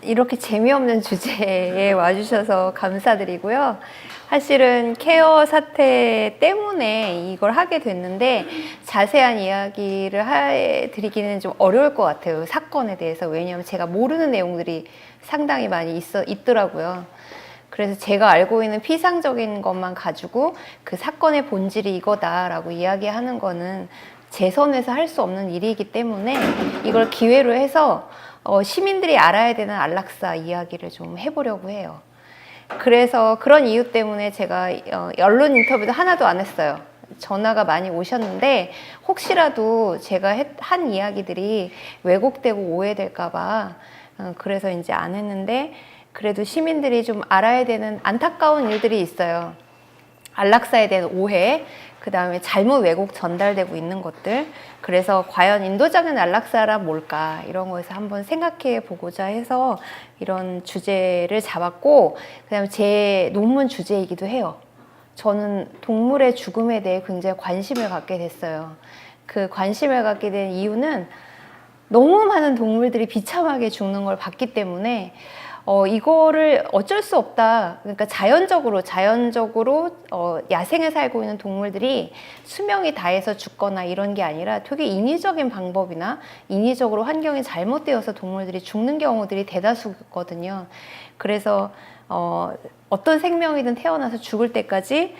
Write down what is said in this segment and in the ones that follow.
이렇게 재미없는 주제에 와주셔서 감사드리고요. 사실은 케어 사태 때문에 이걸 하게 됐는데 자세한 이야기를 드리기는 좀 어려울 것 같아요. 사건에 대해서. 왜냐하면 제가 모르는 내용들이 상당히 많이 있더라고요. 그래서 제가 알고 있는 피상적인 것만 가지고 그 사건의 본질이 이거다라고 이야기하는 거는 제 선에서 할 수 없는 일이기 때문에 이걸 기회로 해서 시민들이 알아야 되는 안락사 이야기를 좀 해보려고 해요. 그래서 그런 이유 때문에 제가 언론 인터뷰도 하나도 안 했어요. 전화가 많이 오셨는데 혹시라도 제가 한 이야기들이 왜곡되고 오해될까봐 그래서 이제 안 했는데, 그래도 시민들이 좀 알아야 되는 안타까운 일들이 있어요. 안락사에 대한 오해, 그 다음에 잘못 왜곡 전달되고 있는 것들. 그래서 과연 인도적인 안락사란 뭘까, 이런 거에서 한번 생각해 보고자 해서 이런 주제를 잡았고, 그 다음에 제 논문 주제이기도 해요. 저는 동물의 죽음에 대해 굉장히 관심을 갖게 됐어요. 그 관심을 갖게 된 이유는 너무 많은 동물들이 비참하게 죽는 걸 봤기 때문에 이거를 어쩔 수 없다. 그러니까 자연적으로 야생에 살고 있는 동물들이 수명이 다해서 죽거나 이런 게 아니라 되게 인위적인 방법이나 인위적으로 환경이 잘못되어서 동물들이 죽는 경우들이 대다수거든요. 그래서 어떤 생명이든 태어나서 죽을 때까지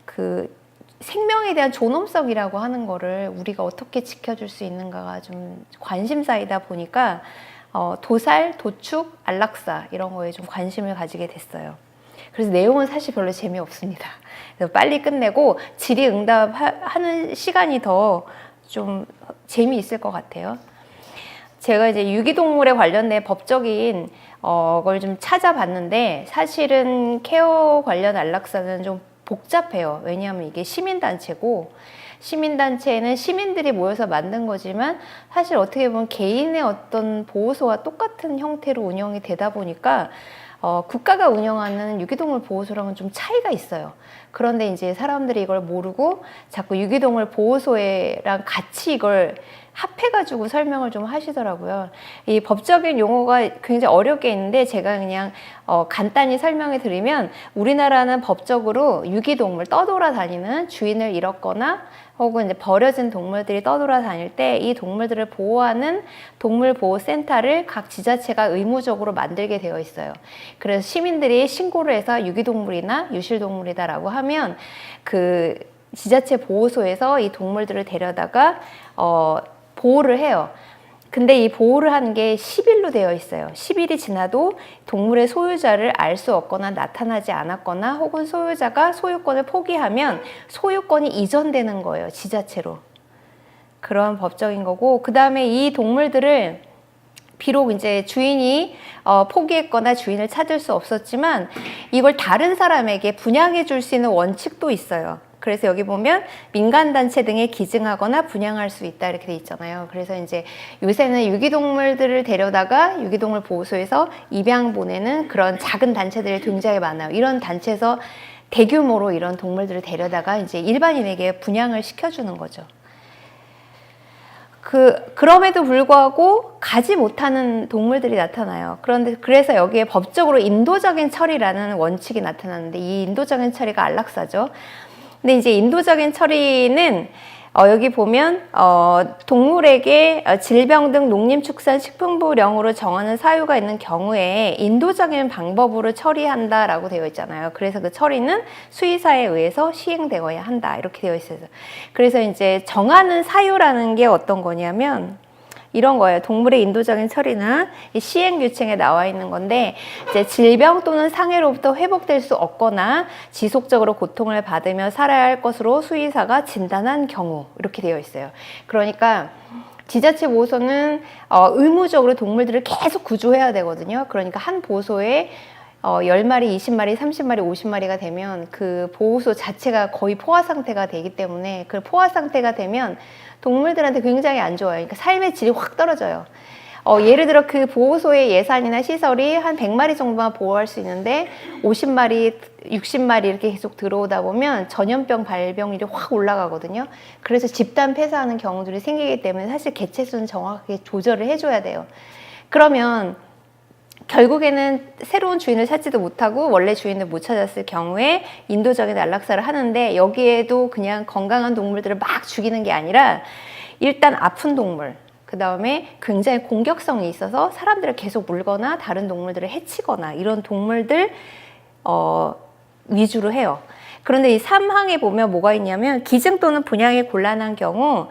그 생명에 대한 존엄성이라고 하는 거를 우리가 어떻게 지켜줄 수 있는가가 좀 관심사이다 보니까 도살, 도축, 안락사 이런 거에 좀 관심을 가지게 됐어요. 그래서 내용은 사실 별로 재미없습니다. 그래서 빨리 끝내고 질의응답 하는 시간이 더 좀 재미있을 것 같아요. 제가 이제 유기동물에 관련된 법적인 걸 좀 찾아봤는데, 사실은 케어 관련 안락사는 좀 복잡해요. 왜냐하면 이게 시민단체고, 시민단체는 시민들이 모여서 만든 거지만 사실 어떻게 보면 개인의 어떤 보호소와 똑같은 형태로 운영이 되다 보니까 국가가 운영하는 유기동물 보호소랑은 좀 차이가 있어요. 그런데 이제 사람들이 이걸 모르고 자꾸 유기동물 보호소랑 같이 이걸 합해가지고 설명을 좀 하시더라고요. 이 법적인 용어가 굉장히 어렵게 있는데 제가 그냥 간단히 설명해 드리면, 우리나라는 법적으로 유기동물, 떠돌아다니는, 주인을 잃었거나 혹은 이제 버려진 동물들이 떠돌아다닐 때 이 동물들을 보호하는 동물보호센터를 각 지자체가 의무적으로 만들게 되어 있어요. 그래서 시민들이 신고를 해서 유기동물이나 유실동물이다라고 하면 그 지자체 보호소에서 이 동물들을 데려다가 보호를 해요. 근데 이 보호를 하는 게 10일로 되어 있어요. 10일이 지나도 동물의 소유자를 알 수 없거나 나타나지 않았거나 혹은 소유자가 소유권을 포기하면 소유권이 이전되는 거예요, 지자체로. 그런 법적인 거고, 그 다음에 이 동물들을 비록 이제 주인이 포기했거나 주인을 찾을 수 없었지만 이걸 다른 사람에게 분양해 줄 수 있는 원칙도 있어요. 그래서 여기 보면 민간단체 등에 기증하거나 분양할 수 있다 이렇게 돼 있잖아요. 그래서 이제 요새는 유기동물들을 데려다가 유기동물 보호소에서 입양 보내는 그런 작은 단체들이 굉장히 많아요. 이런 단체에서 대규모로 이런 동물들을 데려다가 이제 일반인에게 분양을 시켜주는 거죠. 그럼에도 불구하고 가지 못하는 동물들이 나타나요. 그래서 여기에 법적으로 인도적인 처리라는 원칙이 나타나는데, 이 인도적인 처리가 안락사죠. 근데 이제 인도적인 처리는 여기 보면 동물에게 질병 등 농림축산식품부령으로 정하는 사유가 있는 경우에 인도적인 방법으로 처리한다라고 되어 있잖아요. 그래서 그 처리는 수의사에 의해서 시행되어야 한다 이렇게 되어 있어요. 그래서 이제 정하는 사유라는 게 어떤 거냐면 이런 거예요. 동물의 인도적인 처리나 시행규칙에 나와 있는 건데, 이제 질병 또는 상해로부터 회복될 수 없거나 지속적으로 고통을 받으며 살아야 할 것으로 수의사가 진단한 경우 이렇게 되어 있어요. 그러니까 지자체 보호소는 의무적으로 동물들을 계속 구조해야 되거든요. 그러니까 한 보호소에 10마리, 20마리, 30마리, 50마리가 되면 그 보호소 자체가 거의 포화 상태가 되기 때문에, 그 포화 상태가 되면 동물들한테 굉장히 안 좋아요. 그러니까 삶의 질이 확 떨어져요. 예를 들어 그 보호소의 예산이나 시설이 한 100마리 정도만 보호할 수 있는데 50마리, 60마리 이렇게 계속 들어오다 보면 전염병 발병률이 확 올라가거든요. 그래서 집단 폐사하는 경우들이 생기기 때문에 사실 개체수는 정확하게 조절을 해줘야 돼요. 그러면 결국에는 새로운 주인을 찾지도 못하고 원래 주인을 못 찾았을 경우에 인도적인 안락사를 하는데, 여기에도 그냥 건강한 동물들을 막 죽이는 게 아니라 일단 아픈 동물, 그 다음에 굉장히 공격성이 있어서 사람들을 계속 물거나 다른 동물들을 해치거나 이런 동물들 위주로 해요. 그런데 이 3항에 보면 뭐가 있냐면, 기증 또는 분양이 곤란한 경우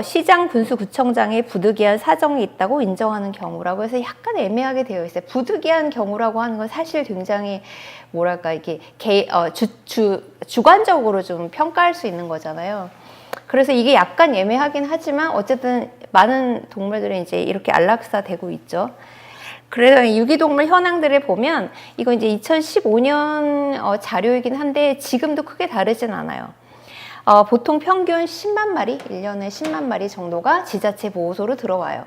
시장 군수구청장의 부득이한 사정이 있다고 인정하는 경우라고 해서 약간 애매하게 되어 있어요. 부득이한 경우라고 하는 건 사실 굉장히 뭐랄까, 이게 주관적으로 좀 평가할 수 있는 거잖아요. 그래서 이게 약간 애매하긴 하지만 어쨌든 많은 동물들이 이제 이렇게 안락사 되고 있죠. 그래서 유기동물 현황들을 보면, 이거 이제 2015년 자료이긴 한데 지금도 크게 다르진 않아요. 보통 평균 10만 마리, 1년에 10만 마리 정도가 지자체 보호소로 들어와요.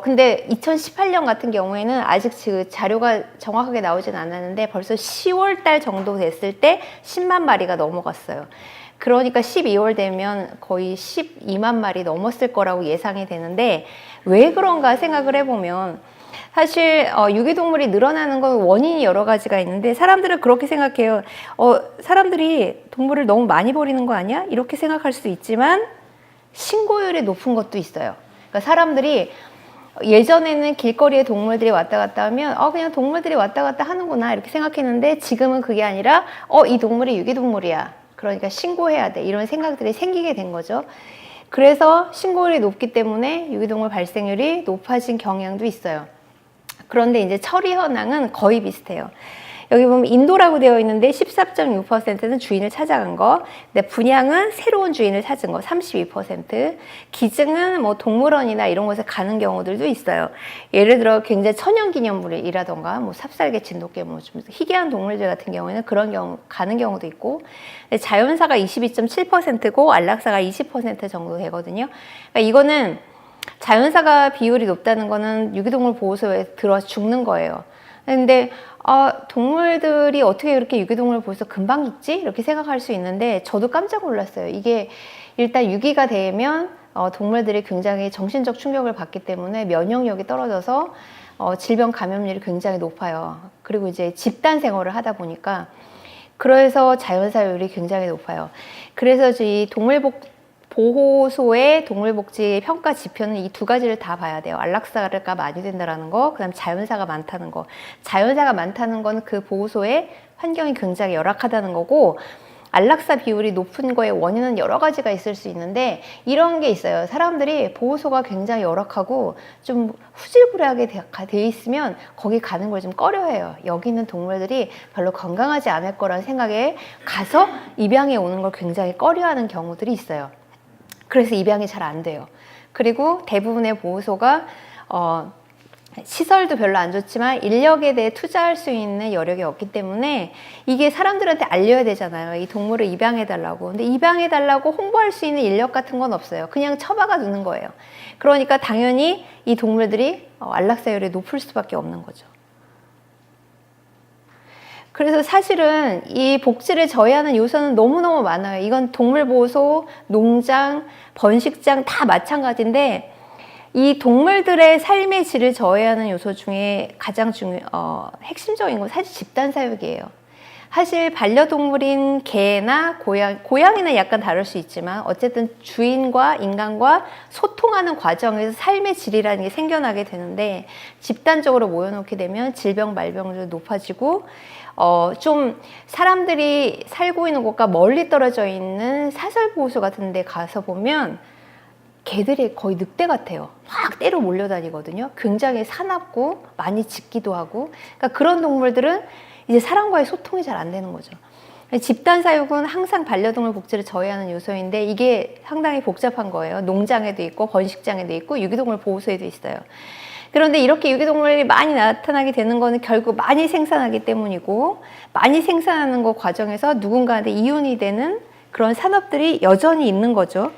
근데 2018년 같은 경우에는 아직 그 자료가 정확하게 나오진 않았는데 벌써 10월 달 정도 됐을 때 10만 마리가 넘어갔어요. 그러니까 12월 되면 거의 12만 마리 넘었을 거라고 예상이 되는데, 왜 그런가 생각을 해보면, 사실 유기동물이 늘어나는 건 원인이 여러 가지가 있는데, 사람들은 그렇게 생각해요. 사람들이 동물을 너무 많이 버리는 거 아니야? 이렇게 생각할 수도 있지만 신고율이 높은 것도 있어요. 그러니까 사람들이 예전에는 길거리에 동물들이 왔다 갔다 하면 그냥 동물들이 왔다 갔다 하는구나 이렇게 생각했는데, 지금은 그게 아니라 이 동물이 유기동물이야, 그러니까 신고해야 돼, 이런 생각들이 생기게 된 거죠. 그래서 신고율이 높기 때문에 유기동물 발생률이 높아진 경향도 있어요. 그런데 이제 처리 현황은 거의 비슷해요. 여기 보면 인도라고 되어 있는데 14.6%는 주인을 찾아간 거, 근데 분양은 새로운 주인을 찾은 거 32%, 기증은 뭐 동물원이나 이런 곳에 가는 경우들도 있어요. 예를 들어 굉장히 천연기념물이라던가 뭐 삽살개, 진돗개, 뭐 좀 희귀한 동물들 같은 경우에는 그런 경우 가는 경우도 있고, 자연사가 22.7%고 안락사가 20% 정도 되거든요. 그러니까 이거는 자연사가 비율이 높다는 거는 유기동물 보호소에 들어와서 죽는 거예요. 근데 동물들이 어떻게 이렇게 유기동물 보호소 금방 죽지? 이렇게 생각할 수 있는데, 저도 깜짝 놀랐어요. 이게 일단 유기가 되면 동물들이 굉장히 정신적 충격을 받기 때문에 면역력이 떨어져서 질병 감염률이 굉장히 높아요. 그리고 이제 집단 생활을 하다 보니까, 그래서 자연사율이 굉장히 높아요. 그래서 이 보호소의 동물복지 평가 지표는 이 두 가지를 다 봐야 돼요. 안락사가 많이 된다는 거, 그다음 자연사가 많다는 거. 자연사가 많다는 건 그 보호소의 환경이 굉장히 열악하다는 거고, 안락사 비율이 높은 거의 원인은 여러 가지가 있을 수 있는데, 이런 게 있어요. 사람들이 보호소가 굉장히 열악하고 좀 후질구레하게 돼 있으면 거기 가는 걸 좀 꺼려해요. 여기 있는 동물들이 별로 건강하지 않을 거라는 생각에 가서 입양해 오는 걸 굉장히 꺼려하는 경우들이 있어요. 그래서 입양이 잘 안 돼요. 그리고 대부분의 보호소가 시설도 별로 안 좋지만 인력에 대해 투자할 수 있는 여력이 없기 때문에, 이게 사람들한테 알려야 되잖아요. 이 동물을 입양해달라고. 근데 입양해달라고 홍보할 수 있는 인력 같은 건 없어요. 그냥 처박아 두는 거예요. 그러니까 당연히 이 동물들이 안락사율이 높을 수밖에 없는 거죠. 그래서 사실은 이 복지를 저해하는 요소는 너무너무 많아요. 이건 동물보호소, 농장, 번식장 다 마찬가지인데, 이 동물들의 삶의 질을 저해하는 요소 중에 가장 핵심적인 건 사실 집단 사육이에요. 사실 반려동물인 개나 고양이는 약간 다를 수 있지만 어쨌든 주인과 인간과 소통하는 과정에서 삶의 질이라는 게 생겨나게 되는데, 집단적으로 모여놓게 되면 질병 말병률도 높아지고, 좀 사람들이 살고 있는 곳과 멀리 떨어져 있는 사설보호소 같은 데 가서 보면 개들이 거의 늑대 같아요. 확 때로 몰려다니거든요. 굉장히 사납고 많이 짖기도 하고. 그러니까 그런 동물들은 이제 사람과의 소통이 잘 안 되는 거죠. 집단 사육은 항상 반려동물 복지를 저해하는 요소인데, 이게 상당히 복잡한 거예요. 농장에도 있고 번식장에도 있고 유기동물 보호소에도 있어요. 그런데 이렇게 유기동물이 많이 나타나게 되는 거는 결국 많이 생산하기 때문이고, 많이 생산하는 거 과정에서 누군가한테 이윤이 되는 그런 산업들이 여전히 있는 거죠.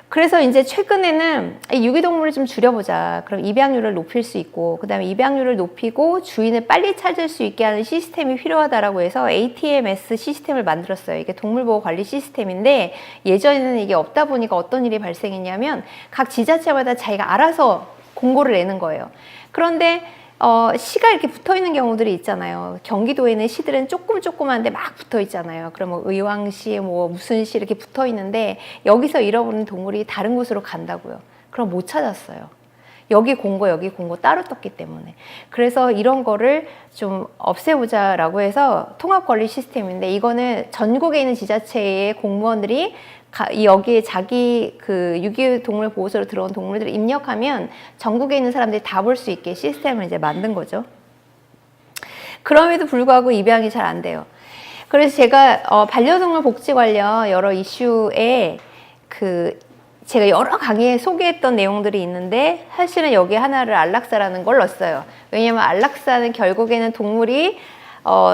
그래서 이제 최근에는 유기동물을 좀 줄여보자. 그럼 입양률을 높일 수 있고, 그 다음에 입양률을 높이고 주인을 빨리 찾을 수 있게 하는 시스템이 필요하다라고 해서 ATMS 시스템을 만들었어요. 이게 동물보호 관리 시스템인데, 예전에는 이게 없다 보니까 어떤 일이 발생했냐면 각 지자체마다 자기가 알아서 공고를 내는 거예요. 그런데 시가 이렇게 붙어 있는 경우들이 있잖아요. 경기도에는 시들은 조그만데 막 붙어 있잖아요. 그럼 뭐 의왕시, 뭐 무슨 시 이렇게 붙어 있는데 여기서 잃어버린 동물이 다른 곳으로 간다고요. 그럼 못 찾았어요. 여기 공고 따로 떴기 때문에. 그래서 이런 거를 좀 없애보자라고 해서 통합관리 시스템인데, 이거는 전국에 있는 지자체의 공무원들이 여기에 자기 그 유기 동물 보호소로 들어온 동물들을 입력하면 전국에 있는 사람들이 다 볼 수 있게 시스템을 이제 만든 거죠. 그럼에도 불구하고 입양이 잘 안 돼요. 그래서 제가 반려동물 복지 관련 여러 이슈에 제가 여러 강의에 소개했던 내용들이 있는데, 사실은 여기 하나를 안락사라는 걸 넣었어요. 왜냐면 안락사는 결국에는 동물이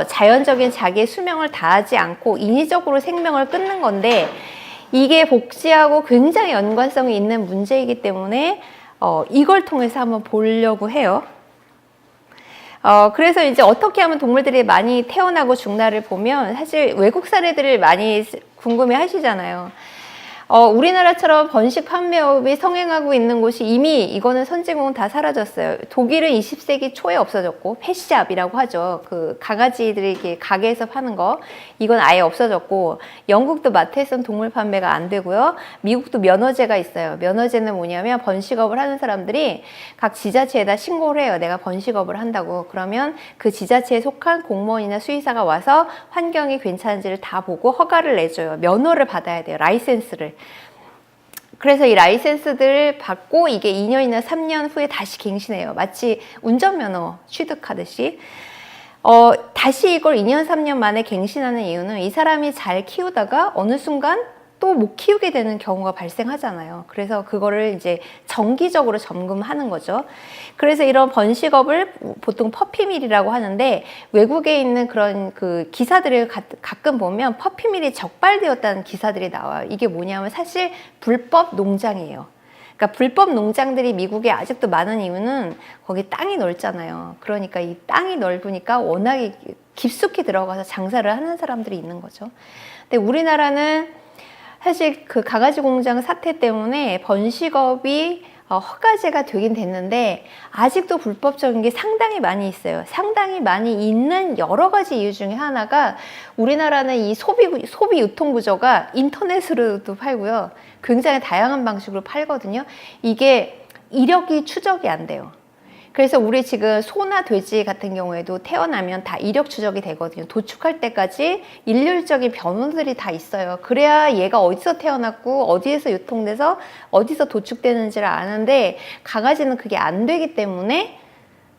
자연적인 자기의 수명을 다하지 않고 인위적으로 생명을 끊는 건데, 이게 복지하고 굉장히 연관성이 있는 문제이기 때문에 이걸 통해서 한번 보려고 해요. 그래서 이제 어떻게 하면 동물들이 많이 태어나고 죽나를 보면, 사실 외국 사례들을 많이 궁금해 하시잖아요. 우리나라처럼 번식 판매업이 성행하고 있는 곳이 이미, 이거는 선진국은 다 사라졌어요. 독일은 20세기 초에 없어졌고, 펫샵이라고 하죠. 그 강아지들이 이렇게 가게에서 파는 거, 이건 아예 없어졌고, 영국도 마트에서는 동물 판매가 안 되고요. 미국도 면허제가 있어요. 면허제는 뭐냐면 번식업을 하는 사람들이 각 지자체에다 신고를 해요. 내가 번식업을 한다고. 그러면 그 지자체에 속한 공무원이나 수의사가 와서 환경이 괜찮은지를 다 보고 허가를 내줘요. 면허를 받아야 돼요. 라이센스를. 그래서 이 라이센스들을 받고 이게 2년이나 3년 후에 다시 갱신해요. 마치 운전면허 취득하듯이. 다시 이걸 2년, 3년 만에 갱신하는 이유는, 이 사람이 잘 키우다가 어느 순간 또 못 키우게 되는 경우가 발생하잖아요. 그래서 그거를 이제 정기적으로 점검하는 거죠. 그래서 이런 번식업을 보통 퍼피밀이라고 하는데, 외국에 있는 그런 그 기사들을 가끔 보면 퍼피밀이 적발되었다는 기사들이 나와요. 이게 뭐냐면 사실 불법 농장이에요. 그러니까 불법 농장들이 미국에 아직도 많은 이유는 거기 땅이 넓잖아요. 그러니까 이 땅이 넓으니까 워낙에 깊숙이 들어가서 장사를 하는 사람들이 있는 거죠. 근데 우리나라는 사실 그 강아지 공장 사태 때문에 번식업이 허가제가 되긴 됐는데, 아직도 불법적인 게 상당히 많이 있어요. 상당히 많이 있는 여러 가지 이유 중에 하나가, 우리나라는 이 소비 유통 구조가 인터넷으로도 팔고요. 굉장히 다양한 방식으로 팔거든요. 이게 이력이 추적이 안 돼요. 그래서 우리 지금 소나 돼지 같은 경우에도 태어나면 다 이력 추적이 되거든요. 도축할 때까지 일률적인 변호들이 다 있어요. 그래야 얘가 어디서 태어났고 어디에서 유통돼서 어디서 도축되는지를 아는데, 강아지는 그게 안 되기 때문에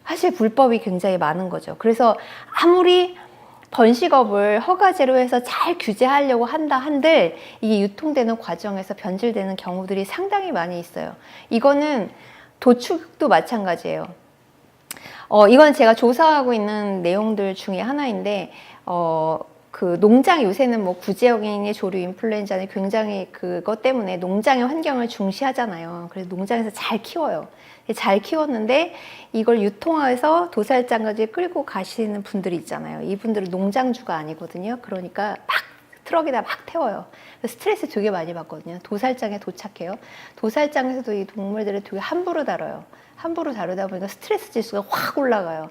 사실 불법이 굉장히 많은 거죠. 그래서 아무리 번식업을 허가제로 해서 잘 규제하려고 한다 한들, 이게 유통되는 과정에서 변질되는 경우들이 상당히 많이 있어요. 이거는 도축도 마찬가지예요. 이건 제가 조사하고 있는 내용들 중에 하나인데, 그 농장, 요새는 뭐 구제역인의 조류 인플루엔자는 굉장히 그것 때문에 농장의 환경을 중시하잖아요. 그래서 농장에서 잘 키워요. 잘 키웠는데 이걸 유통해서 도살장까지 끌고 가시는 분들이 있잖아요. 이분들은 농장주가 아니거든요. 그러니까 막 트럭에다 막 태워요. 스트레스 되게 많이 받거든요. 도살장에 도착해요. 도살장에서도 이 동물들을 되게 함부로 다뤄요. 함부로 다루다 보니까 스트레스 지수가 확 올라가요.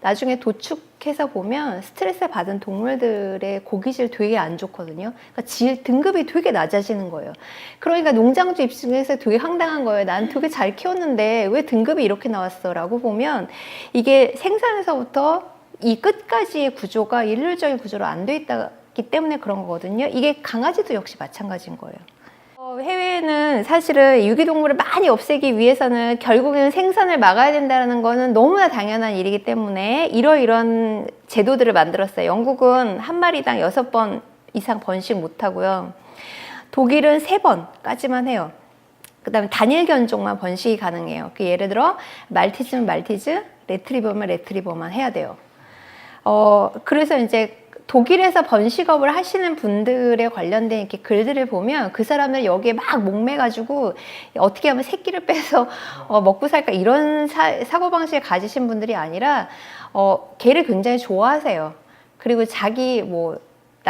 나중에 도축해서 보면 스트레스 받은 동물들의 고기질 되게 안 좋거든요. 그러니까 등급이 되게 낮아지는 거예요. 그러니까 농장주 입장에서 되게 황당한 거예요. 난 되게 잘 키웠는데 왜 등급이 이렇게 나왔어? 라고 보면, 이게 생산에서부터 이 끝까지의 구조가 일률적인 구조로 안 돼 있기 때문에 그런 거거든요. 이게 강아지도 역시 마찬가지인 거예요. 해외에는 사실은 유기동물을 많이 없애기 위해서는 결국에는 생산을 막아야 된다는 거는 너무나 당연한 일이기 때문에 이런 제도들을 만들었어요. 영국은 한 마리당 6번 이상 번식 못하고요. 독일은 3번까지만 해요. 그 다음에 단일 견종만 번식이 가능해요. 예를 들어 말티즈면 말티즈, 레트리버면 레트리버만 해야 돼요. 그래서 이제 독일에서 번식업을 하시는 분들에 관련된 이렇게 글들을 보면, 그 사람들 여기에 막 목매가지고 어떻게 하면 새끼를 빼서 먹고 살까, 이런 사고방식을 가지신 분들이 아니라 개를 굉장히 좋아하세요. 그리고 자기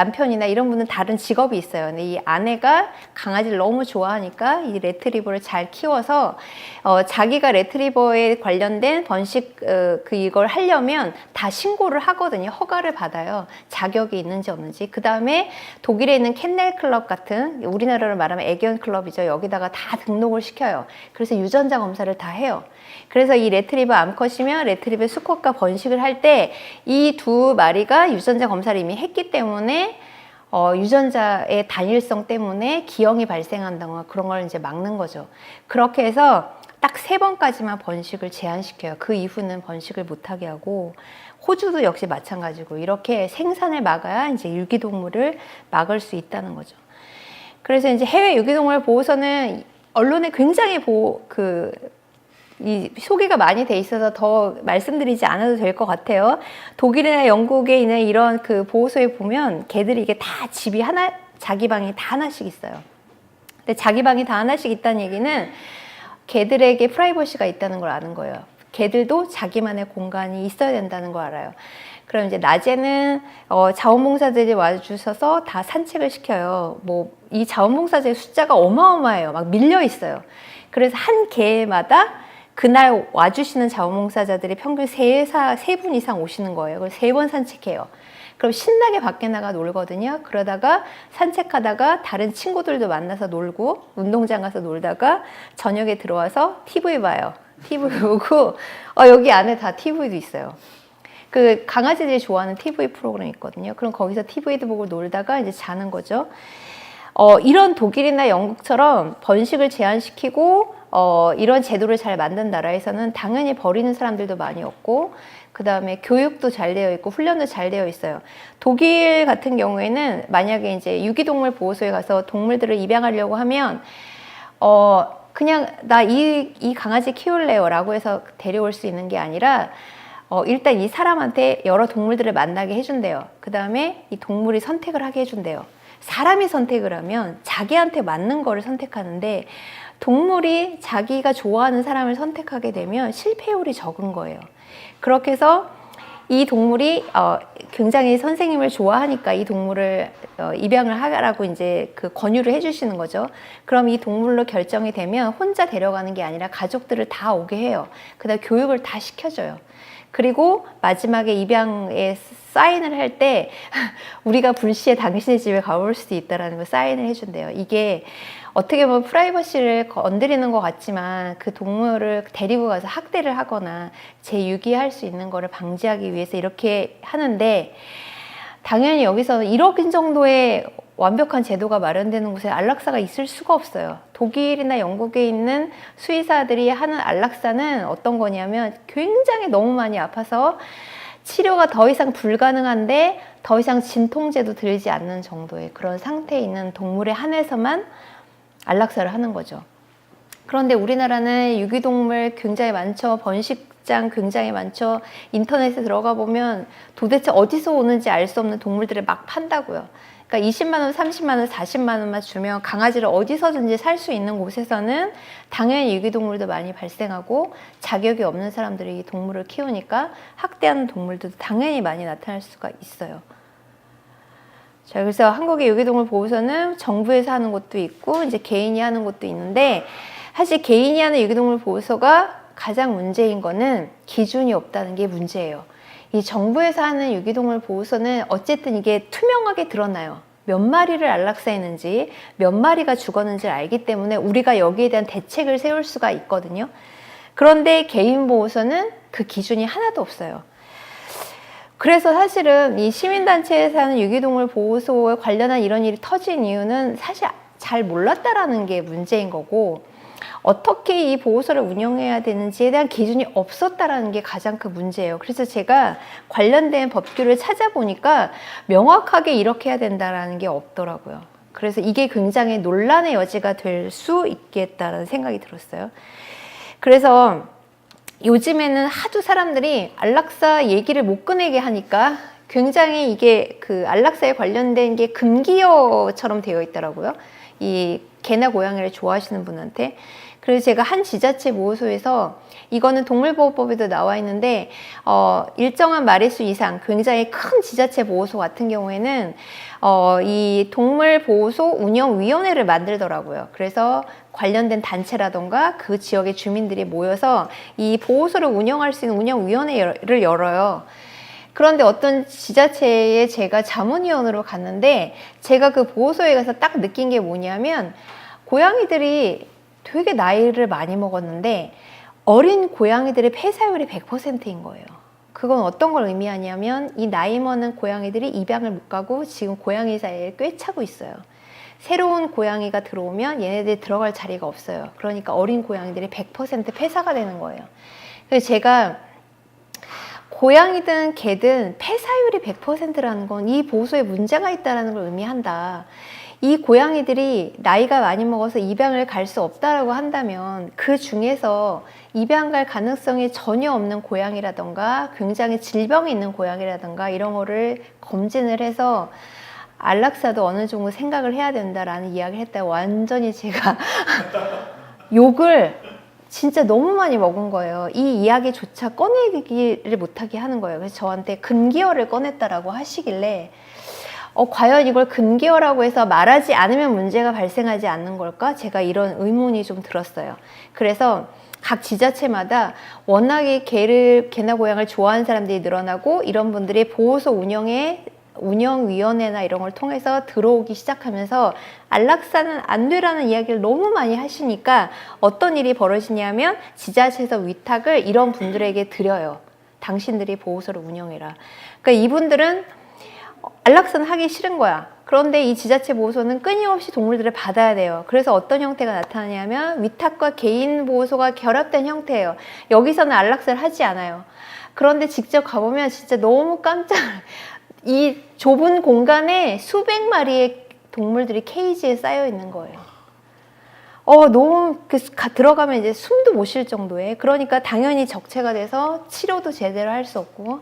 남편이나 이런 분은 다른 직업이 있어요. 근데 이 아내가 강아지를 너무 좋아하니까 이 레트리버를 잘 키워서 자기가 레트리버에 관련된 번식 이걸 하려면 다 신고를 하거든요. 허가를 받아요. 자격이 있는지 없는지. 그 다음에 독일에 있는 캔넬 클럽 같은, 우리나라로 말하면 애견 클럽이죠. 여기다가 다 등록을 시켜요. 그래서 유전자 검사를 다 해요. 그래서 이 레트리버 암컷이면 레트리버 수컷과 번식을 할 때 이 두 마리가 유전자 검사를 이미 했기 때문에 유전자의 단일성 때문에 기형이 발생한다거나 그런 걸 이제 막는 거죠. 그렇게 해서 딱 3번까지만 번식을 제한시켜요. 그 이후는 번식을 못하게 하고, 호주도 역시 마찬가지고, 이렇게 생산을 막아야 이제 유기동물을 막을 수 있다는 거죠. 그래서 이제 해외 유기동물 보호소는 언론에 굉장히 이 소개가 많이 돼 있어서 더 말씀드리지 않아도 될 것 같아요. 독일이나 영국에 있는 이런 그 보호소에 보면 개들이 이게 다 집이 자기 방이 다 하나씩 있어요. 근데 자기 방이 다 하나씩 있다는 얘기는 개들에게 프라이버시가 있다는 걸 아는 거예요. 개들도 자기만의 공간이 있어야 된다는 걸 알아요. 그럼 이제 낮에는 자원봉사자들이 와주셔서 다 산책을 시켜요. 뭐 이 자원봉사자의 숫자가 어마어마해요. 막 밀려 있어요. 그래서 한 개마다 그날 와주시는 자원봉사자들이 평균 3분 이상 오시는 거예요. 그래서 3번 산책해요. 그럼 신나게 밖에 나가 놀거든요. 그러다가 산책하다가 다른 친구들도 만나서 놀고, 운동장 가서 놀다가 저녁에 들어와서 TV 봐요. TV 보고, 여기 안에 다 TV도 있어요. 그 강아지들이 좋아하는 TV 프로그램이 있거든요. 그럼 거기서 TV도 보고 놀다가 이제 자는 거죠. 이런 독일이나 영국처럼 번식을 제한시키고 이런 제도를 잘 만든 나라에서는 당연히 버리는 사람들도 많이 없고, 그 다음에 교육도 잘 되어 있고 훈련도 잘 되어 있어요. 독일 같은 경우에는 만약에 이제 유기동물 보호소에 가서 동물들을 입양하려고 하면 그냥 나 이 강아지 키울래요 라고 해서 데려올 수 있는 게 아니라 일단 이 사람한테 여러 동물들을 만나게 해준대요. 그 다음에 이 동물이 선택을 하게 해준대요. 사람이 선택을 하면 자기한테 맞는 거를 선택하는데, 동물이 자기가 좋아하는 사람을 선택하게 되면 실패율이 적은 거예요. 그렇게 해서 이 동물이 굉장히 선생님을 좋아하니까 이 동물을 입양을 하라고 이제 그 권유를 해주시는 거죠. 그럼 이 동물로 결정이 되면 혼자 데려가는 게 아니라 가족들을 다 오게 해요. 그다음 교육을 다 시켜줘요. 그리고 마지막에 입양에 사인을 할 때 우리가 불시에 당신의 집에 가볼 수도 있다라는 거 사인을 해준대요. 이게 어떻게 보면 프라이버시를 건드리는 것 같지만 그 동물을 데리고 가서 학대를 하거나 재유기할 수 있는 거를 방지하기 위해서 이렇게 하는데, 당연히 여기서 1억 정도의 완벽한 제도가 마련되는 곳에 안락사가 있을 수가 없어요. 독일이나 영국에 있는 수의사들이 하는 안락사는 어떤 거냐면 굉장히 너무 많이 아파서 치료가 더 이상 불가능한데 더 이상 진통제도 들지 않는 정도의 그런 상태에 있는 동물에 한해서만 안락사를 하는 거죠. 그런데 우리나라는 유기동물 굉장히 많죠. 번식장 굉장히 많죠. 인터넷에 들어가 보면 도대체 어디서 오는지 알 수 없는 동물들을 막 판다고요. 그러니까 20만 원, 30만 원, 40만 원만 주면 강아지를 어디서든지 살 수 있는 곳에서는 당연히 유기동물도 많이 발생하고, 자격이 없는 사람들이 이 동물을 키우니까 학대하는 동물들도 당연히 많이 나타날 수가 있어요. 자, 그래서 한국의 유기동물 보호소는 정부에서 하는 곳도 있고 이제 개인이 하는 곳도 있는데, 사실 개인이 하는 유기동물 보호소가 가장 문제인 거는 기준이 없다는 게 문제예요. 이 정부에서 하는 유기동물 보호소는 어쨌든 이게 투명하게 드러나요. 몇 마리를 안락사했는지, 몇 마리가 죽었는지를 알기 때문에 우리가 여기에 대한 대책을 세울 수가 있거든요. 그런데 개인 보호소는 그 기준이 하나도 없어요. 그래서 사실은 이 시민단체에서 하는 유기동물 보호소에 관련한 이런 일이 터진 이유는 사실 잘 몰랐다라는 게 문제인 거고, 어떻게 이 보호소를 운영해야 되는지에 대한 기준이 없었다라는 게 가장 큰 문제예요. 그래서 제가 관련된 법규를 찾아보니까 명확하게 이렇게 해야 된다라는 게 없더라고요. 그래서 이게 굉장히 논란의 여지가 될 수 있겠다라는 생각이 들었어요. 그래서 요즘에는 하도 사람들이 안락사 얘기를 못 꺼내게 하니까 굉장히 이게 그 안락사에 관련된 게 금기어처럼 되어 있더라고요. 이 개나 고양이를 좋아하시는 분한테. 그래서 제가 한 지자체 보호소에서 이거는 동물보호법에도 나와 있는데 일정한 마리수 이상 굉장히 큰 지자체 보호소 같은 경우에는 이 동물보호소 운영위원회를 만들더라고요. 그래서 관련된 단체라던가 그 지역의 주민들이 모여서 이 보호소를 운영할 수 있는 운영위원회를 열어요. 그런데 어떤 지자체에 제가 자문위원으로 갔는데 제가 그 보호소에 가서 딱 느낀 게 뭐냐면 고양이들이 되게 나이를 많이 먹었는데 어린 고양이들의 폐사율이 100%인 거예요. 그건 어떤 걸 의미하냐면 이 나이 많은 고양이들이 입양을 못 가고 지금 고양이 사이에 꿰차고 있어요. 새로운 고양이가 들어오면 얘네들이 들어갈 자리가 없어요. 그러니까 어린 고양이들이 100% 폐사가 되는 거예요. 그래서 제가 고양이든 개든 폐사율이 100%라는 건 이 보호소에 문제가 있다는 걸 의미한다. 이 고양이들이 나이가 많이 먹어서 입양을 갈 수 없다라고 한다면 그 중에서 입양 갈 가능성이 전혀 없는 고양이라던가 굉장히 질병이 있는 고양이라던가 이런 거를 검진을 해서 안락사도 어느 정도 생각을 해야 된다라는 이야기를 했다가 완전히 제가 욕을 진짜 너무 많이 먹은 거예요. 이 이야기조차 꺼내기를 못하게 하는 거예요. 그래서 저한테 금기어를 꺼냈다라고 하시길래 과연 이걸 금기어라고 해서 말하지 않으면 문제가 발생하지 않는 걸까? 제가 이런 의문이 좀 들었어요. 그래서 각 지자체마다 워낙에 개나 고양이를 좋아하는 사람들이 늘어나고 이런 분들이 보호소 운영위원회나 이런 걸 통해서 들어오기 시작하면서 안락사는 안 되라는 이야기를 너무 많이 하시니까 어떤 일이 벌어지냐면 지자체에서 위탁을 이런 분들에게 드려요. 당신들이 보호소를 운영해라. 그러니까 이분들은 안락사는 하기 싫은 거야. 그런데 이 지자체 보호소는 끊임없이 동물들을 받아야 돼요. 그래서 어떤 형태가 나타나냐면 위탁과 개인 보호소가 결합된 형태예요. 여기서는 안락사를 하지 않아요. 그런데 직접 가보면 진짜 너무 이 좁은 공간에 수백 마리의 동물들이 케이지에 쌓여 있는 거예요. 너무 들어가면 이제 숨도 못 쉴 정도에. 그러니까 당연히 적체가 돼서 치료도 제대로 할 수 없고.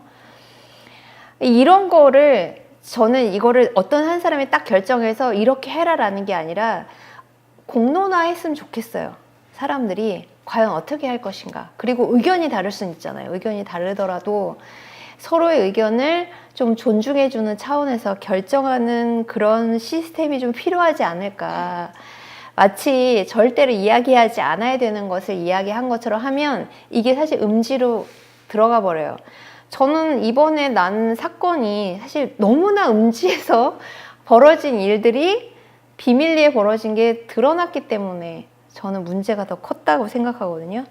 이런 거를 저는 이거를 어떤 한 사람이 딱 결정해서 이렇게 해라라는 게 아니라 공론화했으면 좋겠어요. 사람들이 과연 어떻게 할 것인가. 그리고 의견이 다를 수는 있잖아요. 의견이 다르더라도 서로의 의견을 좀 존중해주는 차원에서 결정하는 그런 시스템이 좀 필요하지 않을까. 마치 절대로 이야기하지 않아야 되는 것을 이야기한 것처럼 하면 이게 사실 음지로 들어가 버려요. 저는 이번에 난 사건이 사실 너무나 음지에서 벌어진 일들이 비밀리에 벌어진 게 드러났기 때문에 저는 문제가 더 컸다고 생각하거든요.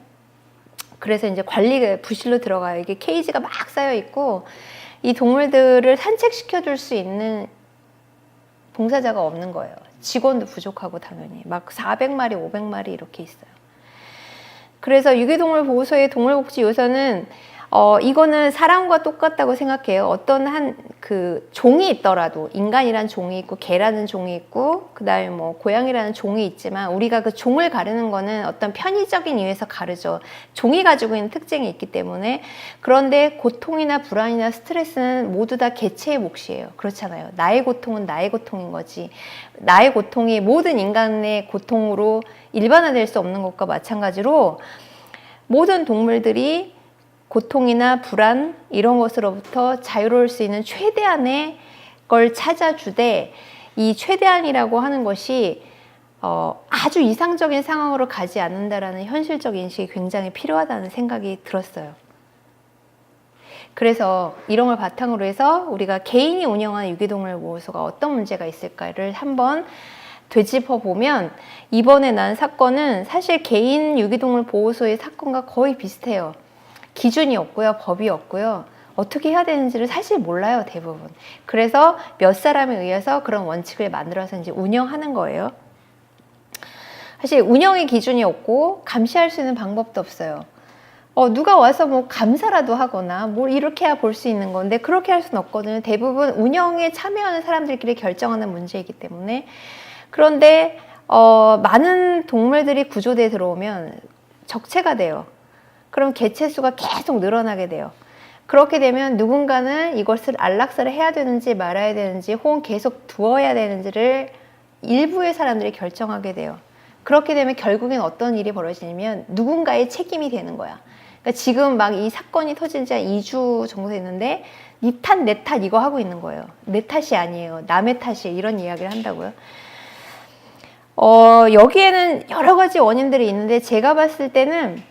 그래서 이제 관리가 부실로 들어가요. 이게 케이지가 막 쌓여 있고 이 동물들을 산책시켜 줄 수 있는 봉사자가 없는 거예요. 직원도 부족하고 당연히 막 400마리, 500마리 이렇게 있어요. 그래서 유기동물 보호소의 동물복지요서는 이거는 사람과 똑같다고 생각해요. 어떤 그 종이 있더라도 인간이란 종이 있고 개라는 종이 있고 그 다음에 뭐 고양이라는 종이 있지만 우리가 그 종을 가르는 거는 어떤 편의적인 이유에서 가르죠. 종이 가지고 있는 특징이 있기 때문에. 그런데 고통이나 불안이나 스트레스는 모두 다 개체의 몫이에요. 그렇잖아요. 나의 고통은 나의 고통인 거지. 나의 고통이 모든 인간의 고통으로 일반화될 수 없는 것과 마찬가지로 모든 동물들이 고통이나 불안 이런 것으로부터 자유로울 수 있는 최대한의 걸 찾아주되 이 최대한이라고 하는 것이 아주 이상적인 상황으로 가지 않는다라는 현실적 인식이 굉장히 필요하다는 생각이 들었어요. 그래서 이런 걸 바탕으로 해서 우리가 개인이 운영하는 유기동물 보호소가 어떤 문제가 있을까를 한번 되짚어 보면 이번에 난 사건은 사실 개인 유기동물 보호소의 사건과 거의 비슷해요. 기준이 없고요, 법이 없고요. 어떻게 해야 되는지를 사실 몰라요, 대부분. 그래서 몇 사람에 의해서 그런 원칙을 만들어서 이제 운영하는 거예요. 사실 운영의 기준이 없고 감시할 수 있는 방법도 없어요. 누가 와서 뭐 감사라도 하거나 뭘 이렇게 해야 볼 수 있는 건데 그렇게 할 수는 없거든요. 대부분 운영에 참여하는 사람들끼리 결정하는 문제이기 때문에. 그런데 많은 동물들이 구조대에 들어오면 적체가 돼요. 그럼 개체수가 계속 늘어나게 돼요. 그렇게 되면 누군가는 이것을 안락사를 해야 되는지 말아야 되는지 혹은 계속 두어야 되는지를 일부의 사람들이 결정하게 돼요. 그렇게 되면 결국엔 어떤 일이 벌어지냐면 누군가의 책임이 되는 거야. 그러니까 지금 막 이 사건이 터진 지 한 2주 정도 됐는데 니 탓, 내 탓 이거 하고 있는 거예요. 내 탓이 아니에요. 남의 탓이에요. 이런 이야기를 한다고요. 여기에는 여러 가지 원인들이 있는데 제가 봤을 때는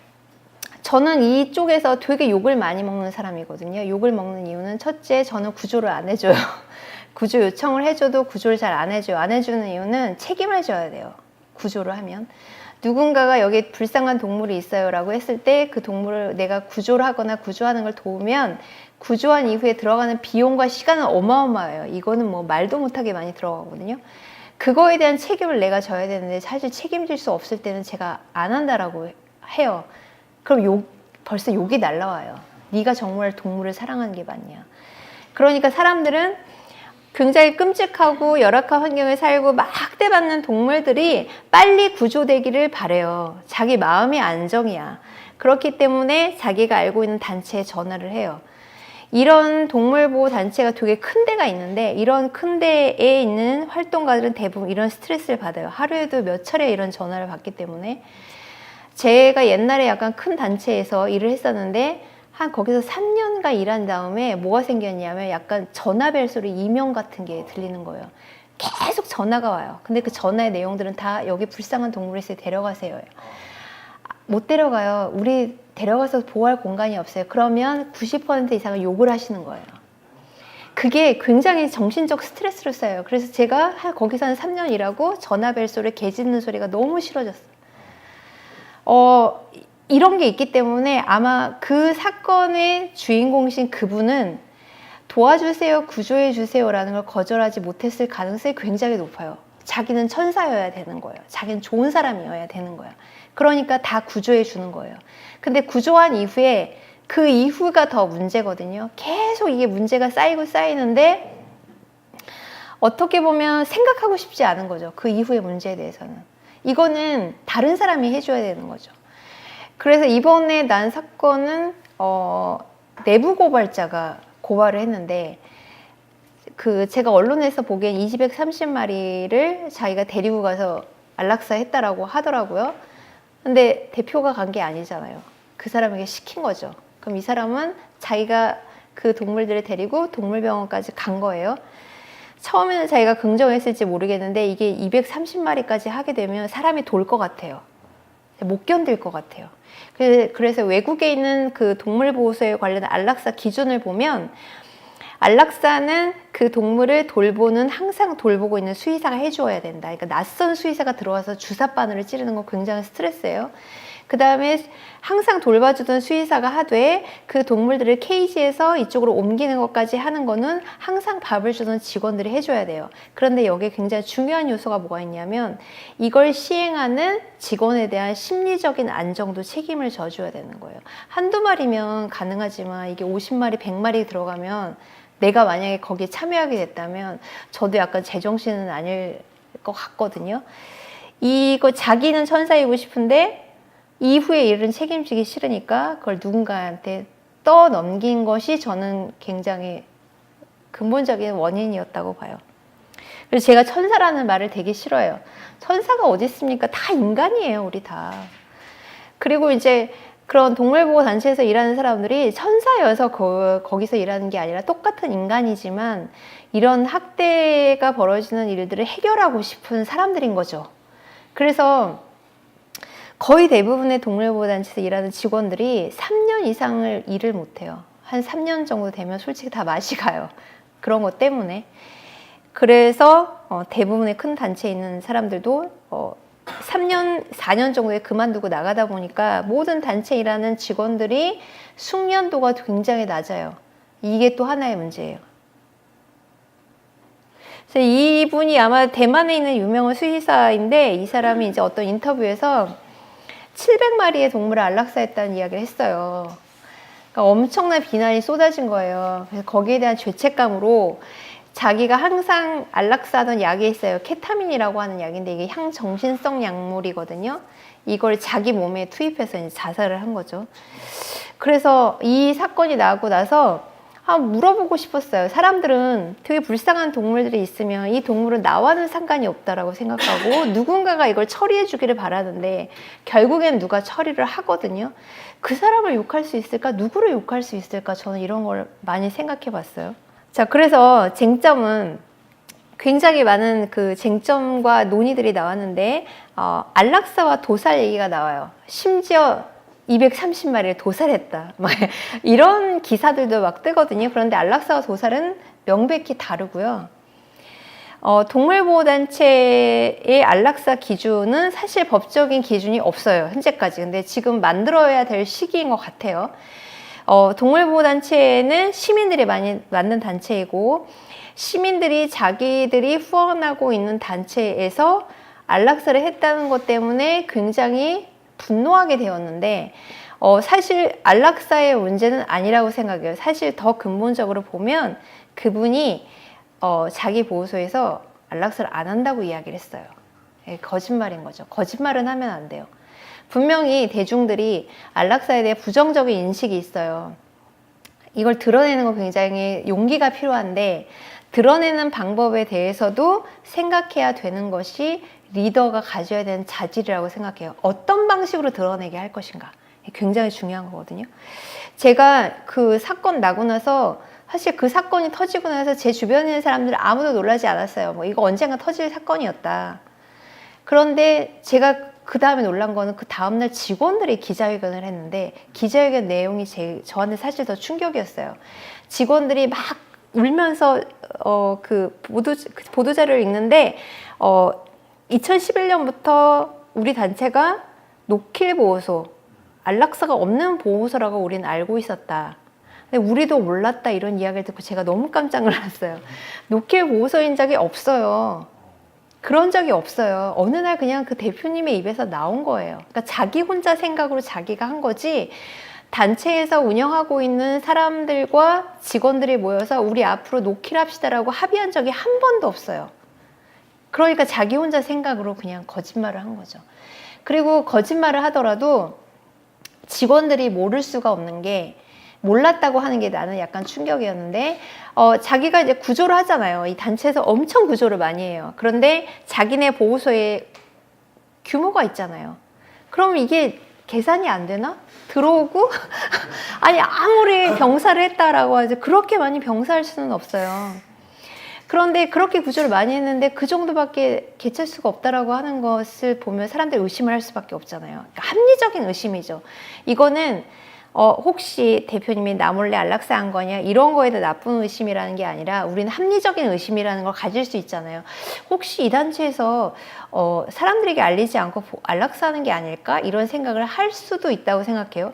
저는 이쪽에서 되게 욕을 많이 먹는 사람이거든요. 욕을 먹는 이유는 첫째, 저는 구조를 안 해줘요. 구조 요청을 해줘도 구조를 잘 안 해줘요. 안 해주는 이유는 책임을 져야 돼요. 구조를 하면. 누군가가 여기 불쌍한 동물이 있어요 라고 했을 때 그 동물을 내가 구조를 하거나 구조하는 걸 도우면 구조한 이후에 들어가는 비용과 시간은 어마어마해요. 이거는 뭐 말도 못하게 많이 들어가거든요. 그거에 대한 책임을 내가 져야 되는데 사실 책임질 수 없을 때는 제가 안 한다라고 해요. 그럼 벌써 욕이 날라와요. 네가 정말 동물을 사랑하는 게 맞냐. 그러니까 사람들은 굉장히 끔찍하고 열악한 환경에 살고 막 학대받는 동물들이 빨리 구조되기를 바래요. 자기 마음의 안정이야. 그렇기 때문에 자기가 알고 있는 단체에 전화를 해요. 이런 동물보호 단체가 되게 큰 데가 있는데 이런 큰 데에 있는 활동가들은 대부분 이런 스트레스를 받아요. 하루에도 몇 차례 이런 전화를 받기 때문에. 제가 옛날에 약간 큰 단체에서 일을 했었는데 거기서 3년간 일한 다음에 뭐가 생겼냐면 약간 전화벨 소리 이명 같은 게 들리는 거예요. 계속 전화가 와요. 근데 그 전화의 내용들은 다 여기 불쌍한 동물이 있어요. 데려가세요. 못 데려가요. 우리 데려가서 보호할 공간이 없어요. 그러면 90% 이상은 욕을 하시는 거예요. 그게 굉장히 정신적 스트레스를 쌓여요. 그래서 제가 거기서 한 3년 일하고 전화벨 소리, 개 짖는 소리가 너무 싫어졌어요. 이런 게 있기 때문에 아마 그 사건의 주인공이신 그분은 도와주세요, 구조해주세요 라는 걸 거절하지 못했을 가능성이 굉장히 높아요. 자기는 천사여야 되는 거예요. 자기는 좋은 사람이어야 되는 거예요. 그러니까 다 구조해 주는 거예요. 근데 구조한 이후에 그 이후가 더 문제거든요. 계속 이게 문제가 쌓이고 쌓이는데 어떻게 보면 생각하고 싶지 않은 거죠. 그 이후의 문제에 대해서는. 이거는 다른 사람이 해줘야 되는 거죠. 그래서 이번에 난 사건은 내부 고발자가 고발을 했는데 제가 언론에서 보기엔 230마리를 자기가 데리고 가서 안락사 했다라고 하더라고요. 근데 대표가 간 게 아니잖아요. 그 사람에게 시킨 거죠. 그럼 이 사람은 자기가 그 동물들을 데리고 동물병원까지 간 거예요. 처음에는 자기가 긍정했을지 모르겠는데 이게 230마리까지 하게 되면 사람이 돌 것 같아요. 못 견딜 것 같아요. 그래서 외국에 있는 그 동물보호소에 관련된 안락사 기준을 보면 안락사는 그 동물을 돌보는 항상 돌보고 있는 수의사가 해주어야 된다. 그러니까 낯선 수의사가 들어와서 주사바늘을 찌르는 건 굉장히 스트레스예요. 그 다음에 항상 돌봐주던 수의사가 하되 그 동물들을 케이지에서 이쪽으로 옮기는 것까지 하는 거는 항상 밥을 주던 직원들이 해줘야 돼요. 그런데 여기에 굉장히 중요한 요소가 뭐가 있냐면 이걸 시행하는 직원에 대한 심리적인 안정도 책임을 져줘야 되는 거예요. 한두 마리면 가능하지만 이게 50마리, 100마리 들어가면 내가 만약에 거기에 참여하게 됐다면 저도 약간 제정신은 아닐 것 같거든요. 이거 자기는 천사이고 싶은데 이후의 일은 책임지기 싫으니까 그걸 누군가한테 떠넘긴 것이 저는 굉장히 근본적인 원인이었다고 봐요. 그래서 제가 천사라는 말을 되게 싫어해요. 천사가 어디 있습니까? 다 인간이에요, 우리 다. 그리고 이제 그런 동물보호 단체에서 일하는 사람들이 천사여서 거기서 일하는 게 아니라 똑같은 인간이지만 이런 학대가 벌어지는 일들을 해결하고 싶은 사람들인 거죠. 그래서 거의 대부분의 동물보호단체에서 일하는 직원들이 3년 이상을 일을 못해요. 한 3년 정도 되면 솔직히 다 맛이 가요. 그런 것 때문에. 그래서 대부분의 큰 단체에 있는 사람들도 3년, 4년 정도에 그만두고 나가다 보니까 모든 단체에 일하는 직원들이 숙련도가 굉장히 낮아요. 이게 또 하나의 문제예요. 그래서 이분이 아마 대만에 있는 유명한 수의사인데 이 사람이 이제 어떤 인터뷰에서 700마리의 동물을 안락사했다는 이야기를 했어요. 그러니까 엄청난 비난이 쏟아진 거예요. 그래서 거기에 대한 죄책감으로 자기가 항상 안락사하던 약이 있어요. 케타민이라고 하는 약인데 이게 향정신성 약물이거든요. 이걸 자기 몸에 투입해서 이제 자살을 한 거죠. 그래서 이 사건이 나고 나서 물어보고 싶었어요. 사람들은 되게 불쌍한 동물들이 있으면 이 동물은 나와는 상관이 없다라고 생각하고 누군가가 이걸 처리해 주기를 바라는데 결국엔 누가 처리를 하거든요. 그 사람을 욕할 수 있을까? 누구를 욕할 수 있을까? 저는 이런 걸 많이 생각해 봤어요. 자, 그래서 쟁점은 굉장히 많은 그 쟁점과 논의들이 나왔는데 안락사와 도살 얘기가 나와요. 심지어 230마리를 도살했다. 막 이런 기사들도 막 뜨거든요. 그런데 안락사와 도살은 명백히 다르고요. 동물보호단체의 안락사 기준은 사실 법적인 기준이 없어요. 현재까지. 근데 지금 만들어야 될 시기인 것 같아요. 동물보호단체는 시민들이 많이 만든 단체이고 시민들이 자기들이 후원하고 있는 단체에서 안락사를 했다는 것 때문에 굉장히 분노하게 되었는데 사실 안락사의 문제는 아니라고 생각해요. 사실 더 근본적으로 보면 그분이 자기 보호소에서 안락사를 안 한다고 이야기를 했어요. 거짓말인 거죠. 거짓말은 하면 안 돼요. 분명히 대중들이 안락사에 대해 부정적인 인식이 있어요. 이걸 드러내는 건 굉장히 용기가 필요한데 드러내는 방법에 대해서도 생각해야 되는 것이 리더가 가져야 되는 자질이라고 생각해요. 어떤 방식으로 드러내게 할 것인가. 굉장히 중요한 거거든요. 제가 그 사건 나고 나서 사실 그 사건이 터지고 나서 제 주변에 있는 사람들은 아무도 놀라지 않았어요. 뭐 이거 언젠가 터질 사건이었다. 그런데 제가 그 다음에 놀란 거는 그 다음날 직원들이 기자회견을 했는데 기자회견 내용이 저한테 사실 더 충격이었어요. 직원들이 막 울면서 그 보도자료를 읽는데 2011년부터 우리 단체가 노킬 보호소, 안락사가 없는 보호소라고 우리는 알고 있었다. 근데 우리도 몰랐다 이런 이야기를 듣고 제가 너무 깜짝 놀랐어요. 노킬 보호소인 적이 없어요. 그런 적이 없어요. 어느 날 그냥 그 대표님의 입에서 나온 거예요. 그러니까 자기 혼자 생각으로 자기가 한 거지 단체에서 운영하고 있는 사람들과 직원들이 모여서 우리 앞으로 노킬합시다라고 합의한 적이 한 번도 없어요. 그러니까 자기 혼자 생각으로 그냥 거짓말을 한 거죠. 그리고 거짓말을 하더라도 직원들이 모를 수가 없는 게 몰랐다고 하는 게 나는 약간 충격이었는데 자기가 이제 구조를 하잖아요. 이 단체에서 엄청 구조를 많이 해요. 그런데 자기네 보호소에 규모가 있잖아요. 그럼 이게 계산이 안 되나? 들어오고 아니 아무리 병사를 했다라고 하지 그렇게 많이 병사할 수는 없어요. 그런데 그렇게 구조를 많이 했는데 그 정도밖에 개찰 수가 없다라고 하는 것을 보면 사람들이 의심을 할 수밖에 없잖아요. 그러니까 합리적인 의심이죠. 이거는 혹시 대표님이 나 몰래 안락사 한 거냐 이런 거에 대해 나쁜 의심이라는 게 아니라 우리는 합리적인 의심이라는 걸 가질 수 있잖아요. 혹시 이 단체에서 사람들에게 알리지 않고 안락사 하는 게 아닐까 이런 생각을 할 수도 있다고 생각해요.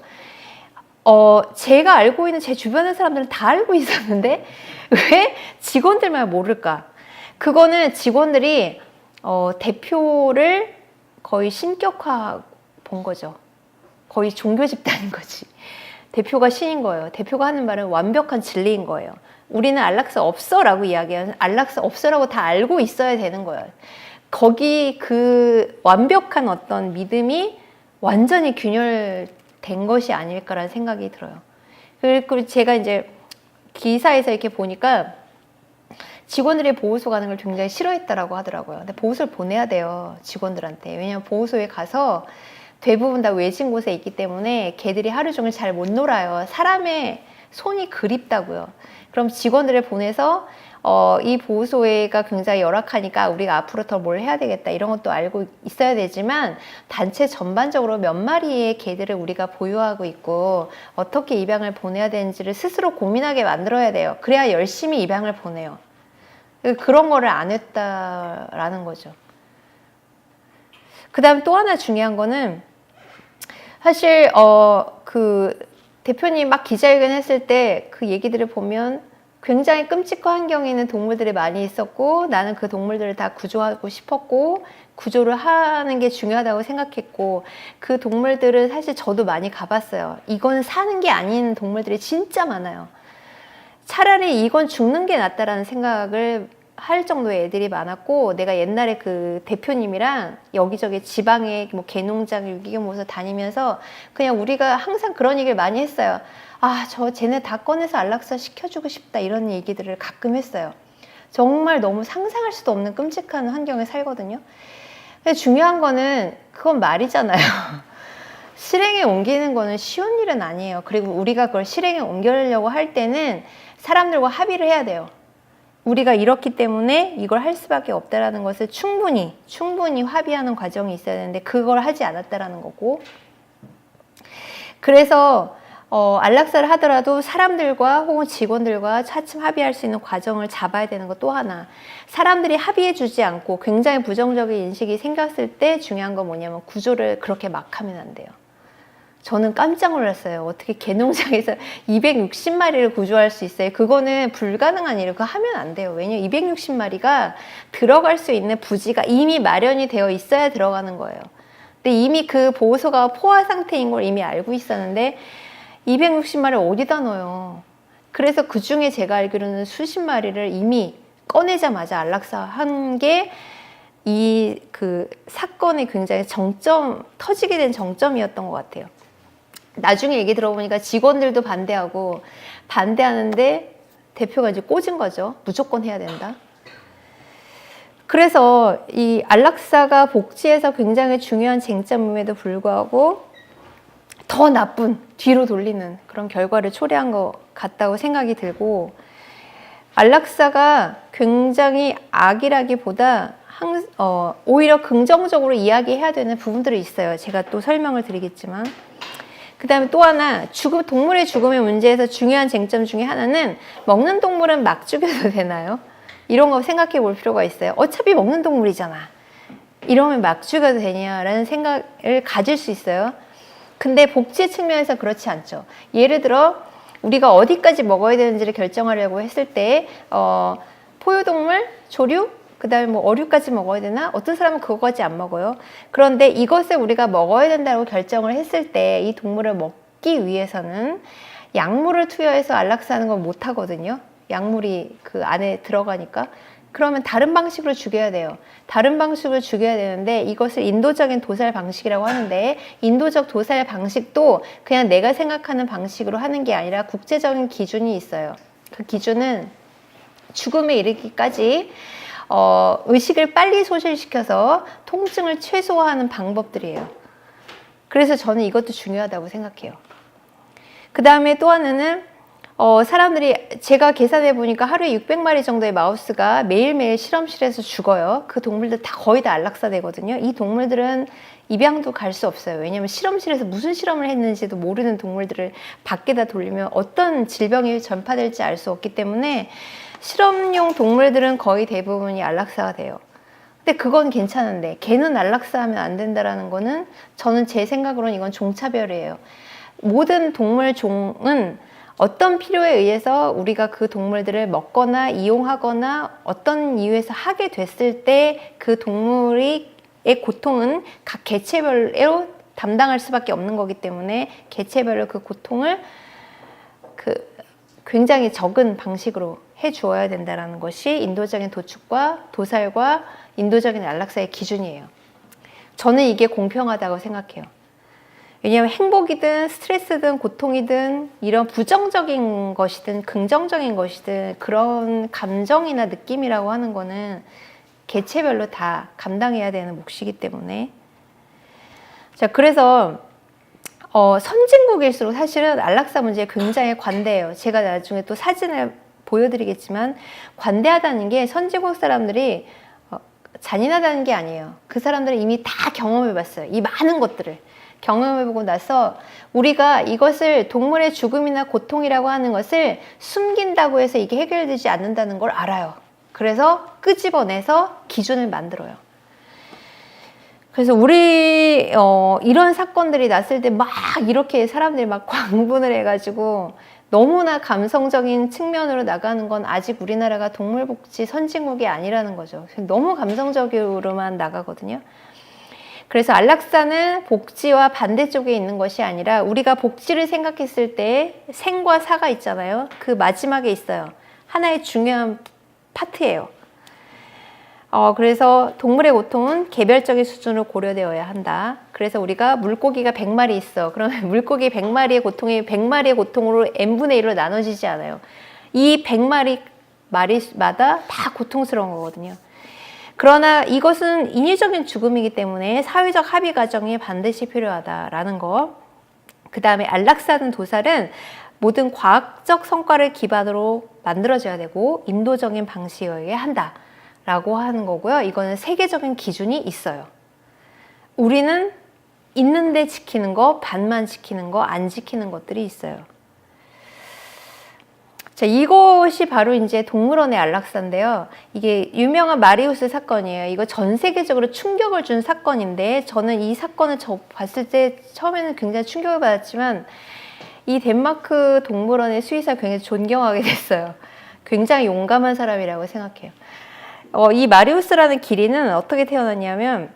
제가 알고 있는 제 주변의 사람들은 다 알고 있었는데 왜 직원들만 모를까? 그거는 직원들이 대표를 거의 신격화 본 거죠. 거의 종교 집단인 거지. 대표가 신인 거예요. 대표가 하는 말은 완벽한 진리인 거예요. 우리는 안락사 없어라고 이야기하는 안락사 없어라고 다 알고 있어야 되는 거예요. 거기 그 완벽한 어떤 믿음이 완전히 균열된 것이 아닐까라는 생각이 들어요. 그리고 제가 이제 기사에서 이렇게 보니까 직원들이 보호소 가는 걸 굉장히 싫어했다라고 하더라고요. 근데 보호소를 보내야 돼요. 직원들한테. 왜냐하면 보호소에 가서 대부분 다 외진 곳에 있기 때문에 개들이 하루 종일 잘 못 놀아요. 사람의 손이 그립다고요. 그럼 직원들을 보내서 이 보호소가 굉장히 열악하니까 우리가 앞으로 더 뭘 해야 되겠다 이런 것도 알고 있어야 되지만 단체 전반적으로 몇 마리의 개들을 우리가 보유하고 있고 어떻게 입양을 보내야 되는지를 스스로 고민하게 만들어야 돼요. 그래야 열심히 입양을 보내요. 그런 거를 안 했다라는 거죠. 그 다음 또 하나 중요한 거는 사실 그 대표님 막 기자회견 했을 때 그 얘기들을 보면 굉장히 끔찍한 환경에 있는 동물들이 많이 있었고 나는 그 동물들을 다 구조하고 싶었고 구조를 하는 게 중요하다고 생각했고 그 동물들은 사실 저도 많이 가봤어요. 이건 사는 게 아닌 동물들이 진짜 많아요. 차라리 이건 죽는 게 낫다라는 생각을 할 정도의 애들이 많았고, 내가 옛날에 그 대표님이랑 여기저기 지방에 뭐 개농장, 유기견 다니면서 그냥 우리가 항상 그런 얘기를 많이 했어요. 아, 쟤네 다 꺼내서 안락사 시켜주고 싶다, 이런 얘기들을 가끔 했어요. 정말 너무 상상할 수도 없는 끔찍한 환경에 살거든요. 근데 중요한 거는 그건 말이잖아요. 실행에 옮기는 거는 쉬운 일은 아니에요. 그리고 우리가 그걸 실행에 옮기려고 할 때는 사람들과 합의를 해야 돼요. 우리가 이렇기 때문에 이걸 할 수밖에 없다라는 것을 충분히 합의하는 과정이 있어야 되는데, 그걸 하지 않았다라는 거고. 그래서 안락사를 하더라도 사람들과 혹은 직원들과 차츰 합의할 수 있는 과정을 잡아야 되는 것 또 하나. 사람들이 합의해 주지 않고 굉장히 부정적인 인식이 생겼을 때 중요한 건 뭐냐면, 구조를 그렇게 막 하면 안 돼요. 저는 깜짝 놀랐어요. 어떻게 개농장에서 260마리를 구조할 수 있어요? 그거는 불가능한 일이에요. 그거 하면 안 돼요. 왜냐면 260마리가 들어갈 수 있는 부지가 이미 마련이 되어 있어야 들어가는 거예요. 근데 이미 그 보호소가 포화 상태인 걸 이미 알고 있었는데 260마리를 어디다 넣어요? 그래서 그 중에 제가 알기로는 수십 마리를 이미 꺼내자마자 안락사 한 게 이 그 사건의 굉장히 터지게 된 정점이었던 것 같아요. 나중에 얘기 들어보니까 직원들도 반대하는데 대표가 이제 꽂은 거죠. 무조건 해야 된다. 그래서 이 안락사가 복지에서 굉장히 중요한 쟁점임에도 불구하고 더 나쁜, 뒤로 돌리는 그런 결과를 초래한 것 같다고 생각이 들고, 안락사가 굉장히 악이라기보다 오히려 긍정적으로 이야기해야 되는 부분들이 있어요. 제가 또 설명을 드리겠지만. 그 다음에 또 하나, 동물의 죽음의 문제에서 중요한 쟁점 중에 하나는, 먹는 동물은 막 죽여도 되나요? 이런 거 생각해 볼 필요가 있어요. 어차피 먹는 동물이잖아. 이러면 막 죽여도 되냐라는 생각을 가질 수 있어요. 근데 복지 측면에서 그렇지 않죠. 예를 들어 우리가 어디까지 먹어야 되는지를 결정하려고 했을 때 포유동물, 조류, 그 다음에 뭐 어류까지 먹어야 되나? 어떤 사람은 그거까지 안 먹어요. 그런데 이것을 우리가 먹어야 된다고 결정을 했을 때 이 동물을 먹기 위해서는 약물을 투여해서 안락사하는 건 못 하거든요. 약물이 그 안에 들어가니까. 그러면 다른 방식으로 죽여야 돼요. 다른 방식으로 죽여야 되는데, 이것을 인도적인 도살 방식이라고 하는데, 인도적 도살 방식도 그냥 내가 생각하는 방식으로 하는 게 아니라 국제적인 기준이 있어요. 그 기준은 죽음에 이르기까지 의식을 빨리 소실시켜서 통증을 최소화하는 방법들이에요. 그래서 저는 이것도 중요하다고 생각해요. 그 다음에 또 하나는 사람들이, 제가 계산해 보니까 하루에 600마리 정도의 마우스가 매일매일 실험실에서 죽어요. 그 동물들 거의 다 안락사 되거든요. 이 동물들은 입양도 갈 수 없어요. 왜냐하면 실험실에서 무슨 실험을 했는지도 모르는 동물들을 밖에다 돌리면 어떤 질병이 전파될지 알 수 없기 때문에 실험용 동물들은 거의 대부분이 안락사가 돼요. 근데 그건 괜찮은데 개는 안락사하면 안 된다라는 거는, 저는 제 생각으로는 이건 종차별이에요. 모든 동물 종은 어떤 필요에 의해서 우리가 그 동물들을 먹거나 이용하거나 어떤 이유에서 하게 됐을 때 그 동물의 고통은 각 개체별로 담당할 수밖에 없는 거기 때문에 개체별로 그 고통을 굉장히 적은 방식으로 해 주어야 된다는 것이 인도적인 도축과 도살과 인도적인 안락사의 기준이에요. 저는 이게 공평하다고 생각해요. 왜냐하면 행복이든 스트레스든 고통이든 이런 부정적인 것이든 긍정적인 것이든 그런 감정이나 느낌이라고 하는 거는 개체별로 다 감당해야 되는 몫이기 때문에. 자, 그래서 선진국일수록 사실은 안락사 문제에 굉장히 관대해요. 제가 나중에 또 사진을 보여드리겠지만, 관대하다는 게 선진국 사람들이 잔인하다는 게 아니에요. 그 사람들은 이미 다 경험해봤어요. 이 많은 것들을 경험해보고 나서 우리가 이것을 동물의 죽음이나 고통이라고 하는 것을 숨긴다고 해서 이게 해결되지 않는다는 걸 알아요. 그래서 끄집어내서 기준을 만들어요. 그래서 우리 이런 사건들이 났을 때 막 이렇게 사람들이 막 광분을 해가지고 너무나 감성적인 측면으로 나가는 건 아직 우리나라가 동물복지 선진국이 아니라는 거죠. 너무 감성적으로만 나가거든요. 그래서 안락사는 복지와 반대쪽에 있는 것이 아니라, 우리가 복지를 생각했을 때 생과 사가 있잖아요. 그 마지막에 있어요. 하나의 중요한 파트예요. 그래서 동물의 고통은 개별적인 수준으로 고려되어야 한다. 그래서 우리가 물고기가 100마리 있어. 그러면 물고기 100마리의 고통이 100마리의 고통으로 n분의 1로 나눠지지 않아요. 이 100마리마다 다 고통스러운 거거든요. 그러나 이것은 인위적인 죽음이기 때문에 사회적 합의 과정이 반드시 필요하다라는 거. 그 다음에 안락사든 도살은 모든 과학적 성과를 기반으로 만들어져야 되고 인도적인 방식이어야 한다 라고 하는 거고요. 이거는 세계적인 기준이 있어요. 우리는 있는데 지키는 거, 반만 지키는 거, 안 지키는 것들이 있어요. 자, 이것이 바로 이제 동물원의 안락사인데요. 이게 유명한 마리우스 사건이에요. 이거 전 세계적으로 충격을 준 사건인데, 저는 이 사건을 봤을 때 처음에는 굉장히 충격을 받았지만, 이 덴마크 동물원의 수의사 굉장히 존경하게 됐어요. 굉장히 용감한 사람이라고 생각해요. 이 마리우스라는 기린은 어떻게 태어났냐면,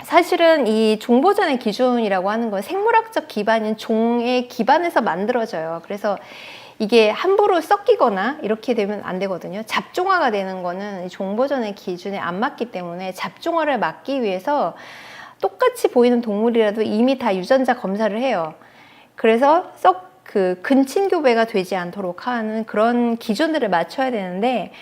사실은 이 종보전의 기준이라고 하는 건 생물학적 기반인 종의 기반에서 만들어져요. 그래서 이게 함부로 섞이거나 이렇게 되면 안 되거든요. 잡종화가 되는 거는 종보전의 기준에 안 맞기 때문에 잡종화를 막기 위해서 똑같이 보이는 동물이라도 이미 다 유전자 검사를 해요. 그래서 근친교배가 되지 않도록 하는 그런 기준들을 맞춰야 되는데,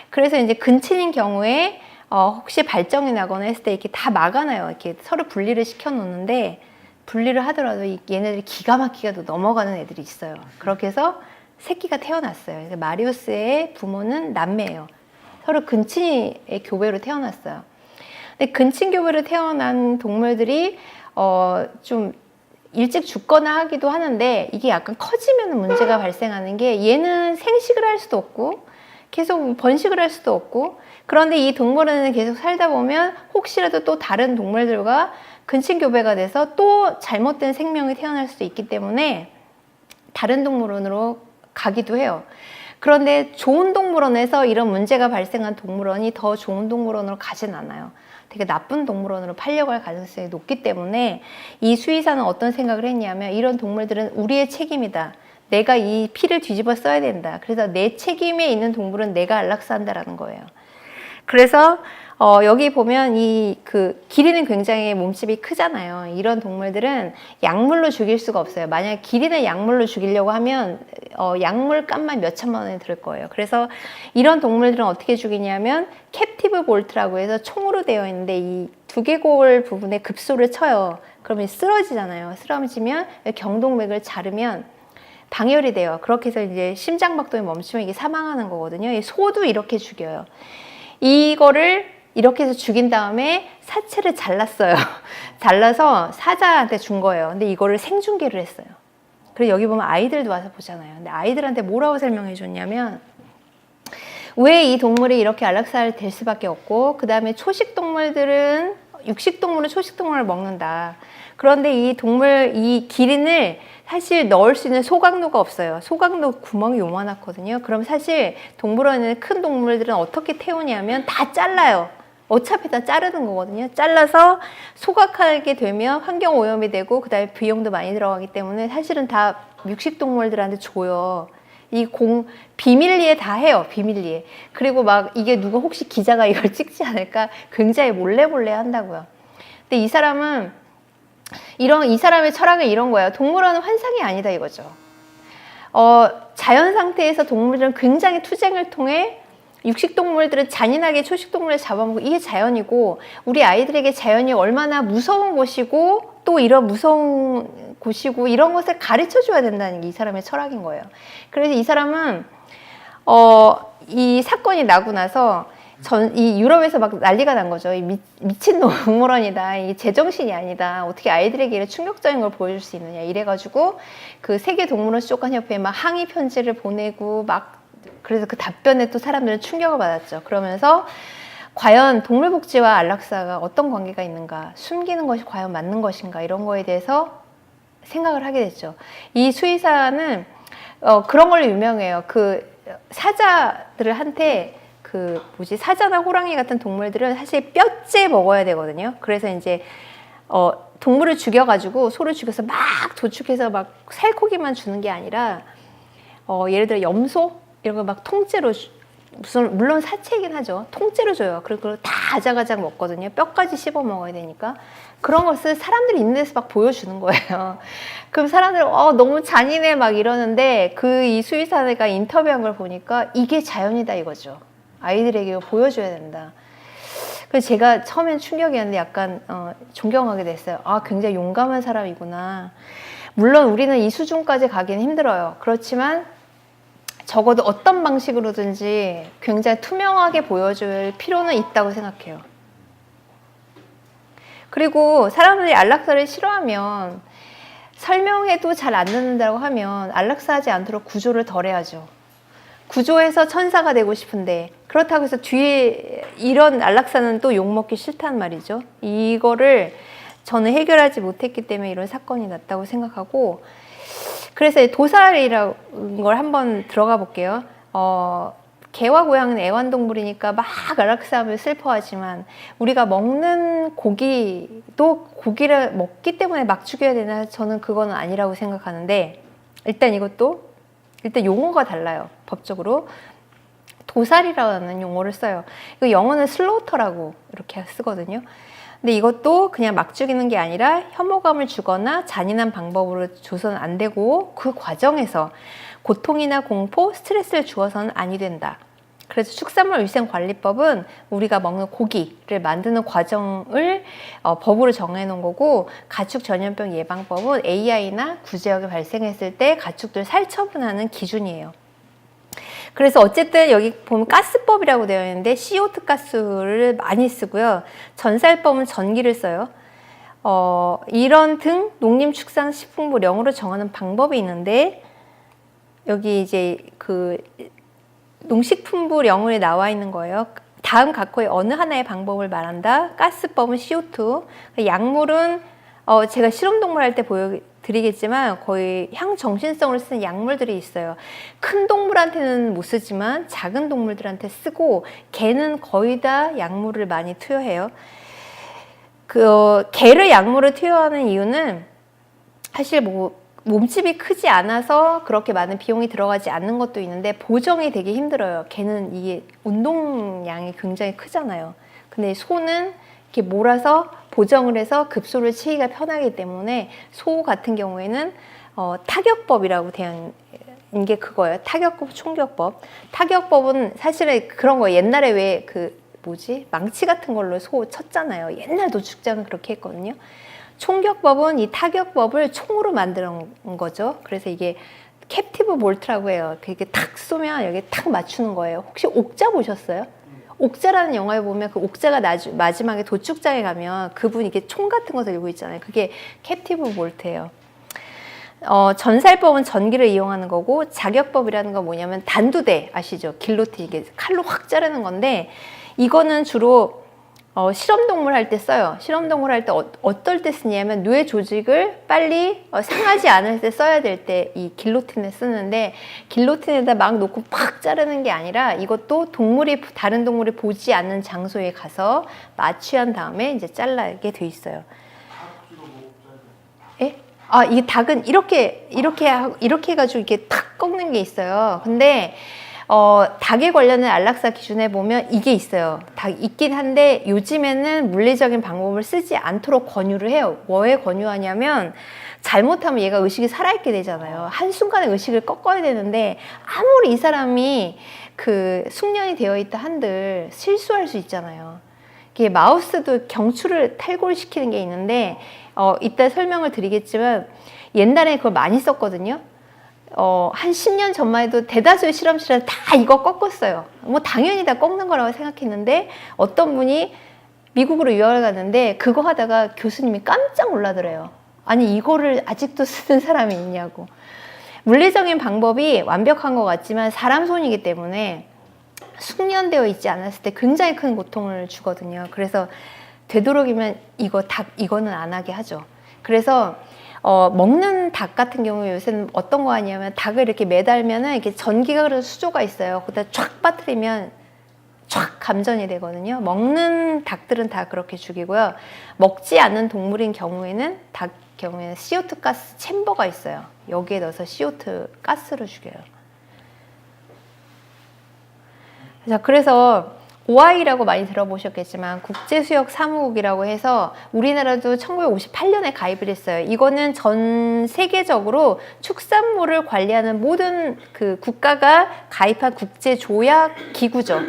그래서 이제 근친인 경우에 혹시 발정이 나거나 했을 때 이렇게 다 막아놔요. 이렇게 서로 분리를 시켜 놓는데, 분리를 하더라도 얘네들이 기가 막히게 넘어가는 애들이 있어요. 그렇게 해서 새끼가 태어났어요. 마리우스의 부모는 남매예요. 서로 근친의 교배로 태어났어요. 근데 근친 교배로 태어난 동물들이 좀 일찍 죽거나 하기도 하는데, 이게 약간 커지면 문제가 발생하는 게, 얘는 생식을 할 수도 없고 계속 번식을 할 수도 없고, 그런데 이 동물원에는 계속 살다 보면 혹시라도 또 다른 동물들과 근친 교배가 돼서 또 잘못된 생명이 태어날 수도 있기 때문에 다른 동물원으로 가기도 해요. 그런데 좋은 동물원에서 이런 문제가 발생한 동물원이 더 좋은 동물원으로 가진 않아요. 되게 나쁜 동물원으로 팔려고 할 가능성이 높기 때문에 이 수의사는 어떤 생각을 했냐면, 이런 동물들은 우리의 책임이다. 내가 이 피를 뒤집어 써야 된다. 그래서 내 책임에 있는 동물은 내가 안락사한다라는 거예요. 그래서 여기 보면 기린은 굉장히 몸집이 크잖아요. 이런 동물들은 약물로 죽일 수가 없어요. 만약에 기린을 약물로 죽이려고 하면 약물 값만 몇 천만 원이 들 거예요. 그래서 이런 동물들은 어떻게 죽이냐면 캡티브 볼트라고 해서 총으로 되어 있는데, 이 두개골 부분에 급소를 쳐요. 그러면 쓰러지잖아요. 쓰러지면 경동맥을 자르면 방열이 돼요. 그렇게 해서 이제 심장박동이 멈추면 이게 사망하는 거거든요. 소도 이렇게 죽여요. 이거를 이렇게 해서 죽인 다음에 사체를 잘랐어요. 잘라서 사자한테 준 거예요. 근데 이거를 생중계를 했어요. 그리고 여기 보면 아이들도 와서 보잖아요. 근데 아이들한테 뭐라고 설명해 줬냐면, 왜 이 동물이 이렇게 안락사를 될 수밖에 없고, 그 다음에 초식동물들은, 육식동물은 초식동물을 먹는다. 그런데 이 기린을 사실 넣을 수 있는 소각로가 없어요. 소각로 구멍이 요만하거든요. 그럼 사실 동물원에는 큰 동물들은 어떻게 태우냐면 다 잘라요. 어차피 다 자르는 거거든요. 잘라서 소각하게 되면 환경 오염이 되고, 그 다음에 비용도 많이 들어가기 때문에 사실은 다 육식동물들한테 줘요. 비밀리에 다 해요. 비밀리에. 그리고 막 이게 누가 혹시 기자가 이걸 찍지 않을까 굉장히 몰래 한다고요. 근데 이 사람의 철학은 이런 거예요. 동물원은 환상이 아니다 이거죠. 자연 상태에서 동물들은 굉장히 투쟁을 통해, 육식동물들은 잔인하게 초식동물을 잡아먹고, 이게 자연이고, 우리 아이들에게 자연이 얼마나 무서운 곳이고 또 이런 무서운 곳이고 이런 것을 가르쳐 줘야 된다는 게 이 사람의 철학인 거예요. 그래서 이 사람은 이 사건이 나고 나서 이 유럽에서 막 난리가 난 거죠. 미친 동물원이다. 이게 제정신이 아니다. 어떻게 아이들에게 이런 충격적인 걸 보여줄 수 있느냐. 이래가지고 그 세계 동물원 수족관협회에 막 항의 편지를 보내고 그래서 그 답변에 또 사람들은 충격을 받았죠. 그러면서 과연 동물복지와 안락사가 어떤 관계가 있는가, 숨기는 것이 과연 맞는 것인가, 이런 거에 대해서 생각을 하게 됐죠. 이 수의사는 그런 걸로 유명해요. 사자들한테 사자나 호랑이 같은 동물들은 사실 뼈째 먹어야 되거든요. 그래서 이제 동물을 죽여가지고, 소를 죽여서 막 도축해서 막 살코기만 주는 게 아니라, 예를 들어 염소 이런 거 막 통째로 물론 사체이긴 하죠. 통째로 줘요. 그리고 그걸 다 아작아작 먹거든요. 뼈까지 씹어 먹어야 되니까. 그런 것을 사람들이 있는 데서 막 보여주는 거예요. 그럼 사람들 너무 잔인해 막 이러는데 그 이 수의사가 인터뷰한 걸 보니까 이게 자연이다 이거죠. 아이들에게 보여줘야 된다. 그래서 제가 처음엔 충격이었는데 약간 존경하게 됐어요. 아, 굉장히 용감한 사람이구나. 물론 우리는 이 수준까지 가기는 힘들어요. 그렇지만 적어도 어떤 방식으로든지 굉장히 투명하게 보여줄 필요는 있다고 생각해요. 그리고 사람들이 안락사를 싫어하면 설명해도 잘 안 듣는다고 하면 안락사하지 않도록 구조를 덜해야죠. 구조에서 천사가 되고 싶은데 그렇다고 해서 뒤에 이런 안락사는 또 욕먹기 싫단 말이죠. 이거를 저는 해결하지 못했기 때문에 이런 사건이 났다고 생각하고, 그래서 도살이라는 걸 한번 들어가 볼게요. 개와 고양이는 애완동물이니까 막 안락사하면 슬퍼하지만 우리가 먹는 고기도 고기를 먹기 때문에 막 죽여야 되나? 저는 그건 아니라고 생각하는데, 일단 용어가 달라요. 법적으로 도살이라는 용어를 써요. 이거 영어는 슬로터라고 이렇게 쓰거든요. 근데 이것도 그냥 막 죽이는 게 아니라 혐오감을 주거나 잔인한 방법으로 줘서는 안 되고 그 과정에서 고통이나 공포, 스트레스를 주어서는 아니 된다. 그래서 축산물위생관리법은 우리가 먹는 고기를 만드는 과정을 법으로 정해놓은 거고, 가축전염병 예방법은 AI나 구제역이 발생했을 때 가축들 살처분하는 기준이에요. 그래서 어쨌든 여기 보면 가스법이라고 되어 있는데 CO2 가스를 많이 쓰고요. 전살법은 전기를 써요. 이런 등 농림축산식품부령으로 정하는 방법이 있는데, 여기 이제 그 농식품부령에 나와 있는 거예요. 다음 각호의 어느 하나의 방법을 말한다. 가스법은 CO2, 약물은 제가 실험동물 할 때 보여드리겠지만 거의 향정신성을 쓰는 약물들이 있어요. 큰 동물한테는 못 쓰지만 작은 동물들한테 쓰고, 개는 거의 다 약물을 많이 투여해요. 개를 약물을 투여하는 이유는 사실 몸집이 크지 않아서 그렇게 많은 비용이 들어가지 않는 것도 있는데 보정이 되게 힘들어요. 개는 이게 운동량이 굉장히 크잖아요. 근데 소는 이렇게 몰아서 보정을 해서 급소를 치기가 편하기 때문에 소 같은 경우에는 타격법이라고 되어 있는 게 그거예요. 타격법, 총격법. 타격법은 사실은 그런 거 옛날에 왜 망치 같은 걸로 소 쳤잖아요. 옛날 노축장은 그렇게 했거든요. 총격법은 이 타격법을 총으로 만드는 거죠. 그래서 이게 캡티브 볼트라고 해요. 이렇게 탁 쏘면 여기 탁 맞추는 거예요. 혹시 옥자 보셨어요? 옥자라는 영화에 보면 그 옥자가 마지막에 도축장에 가면 그분이 이렇게 총 같은 거 들고 있잖아요. 그게 캡티브 볼트예요. 전살법은 전기를 이용하는 거고, 자격법이라는 건 뭐냐면 단두대 아시죠? 길로틴, 이게 칼로 확 자르는 건데, 이거는 주로 실험동물 할 때 써요. 실험동물 할 때 어떨 때 쓰냐면 뇌 조직을 빨리 상하지 않을 때 써야 될 때 이 길로틴을 쓰는데, 길로틴에다 막 놓고 팍 자르는 게 아니라 이것도 다른 동물이 보지 않는 장소에 가서 마취한 다음에 이제 잘라게 돼 있어요. 예? 이 닭은 이렇게 해가지고 이렇게 탁 꺾는 게 있어요. 근데 닭에 관련된 안락사 기준에 보면 이게 있어요. 닭 있긴 한데 요즘에는 물리적인 방법을 쓰지 않도록 권유를 해요. 뭐에 권유하냐면 잘못하면 얘가 의식이 살아있게 되잖아요. 한순간에 의식을 꺾어야 되는데 아무리 이 사람이 숙련이 되어 있다 한들 실수할 수 있잖아요. 이게 마우스도 경추를 탈골시키는 게 있는데 이따 설명을 드리겠지만 옛날에 그걸 많이 썼거든요. 한 10년 전만 해도 대다수의 실험실에서 다 이거 꺾었어요. 당연히 다 꺾는 거라고 생각했는데 어떤 분이 미국으로 유학을 갔는데 그거 하다가 교수님이 깜짝 놀라더래요. 아니 이거를 아직도 쓰는 사람이 있냐고. 물리적인 방법이 완벽한 것 같지만 사람 손이기 때문에 숙련되어 있지 않았을 때 굉장히 큰 고통을 주거든요. 그래서 되도록이면 이거는 안 하게 하죠. 그래서 먹는 닭 같은 경우에 요새는 어떤 거 하냐면 닭을 이렇게 매달면은 이렇게 전기가 흐르는 수조가 있어요. 거기다 쫙 빠뜨리면 쫙 감전이 되거든요. 먹는 닭들은 다 그렇게 죽이고요. 먹지 않는 동물인 경우에는 CO2 가스 챔버가 있어요. 여기에 넣어서 CO2 가스로 죽여요. 자, 그래서 OI라고 많이 들어보셨겠지만 국제수역사무국이라고 해서 우리나라도 1958년에 가입을 했어요. 이거는 전 세계적으로 축산물을 관리하는 모든 그 국가가 가입한 국제조약 기구죠.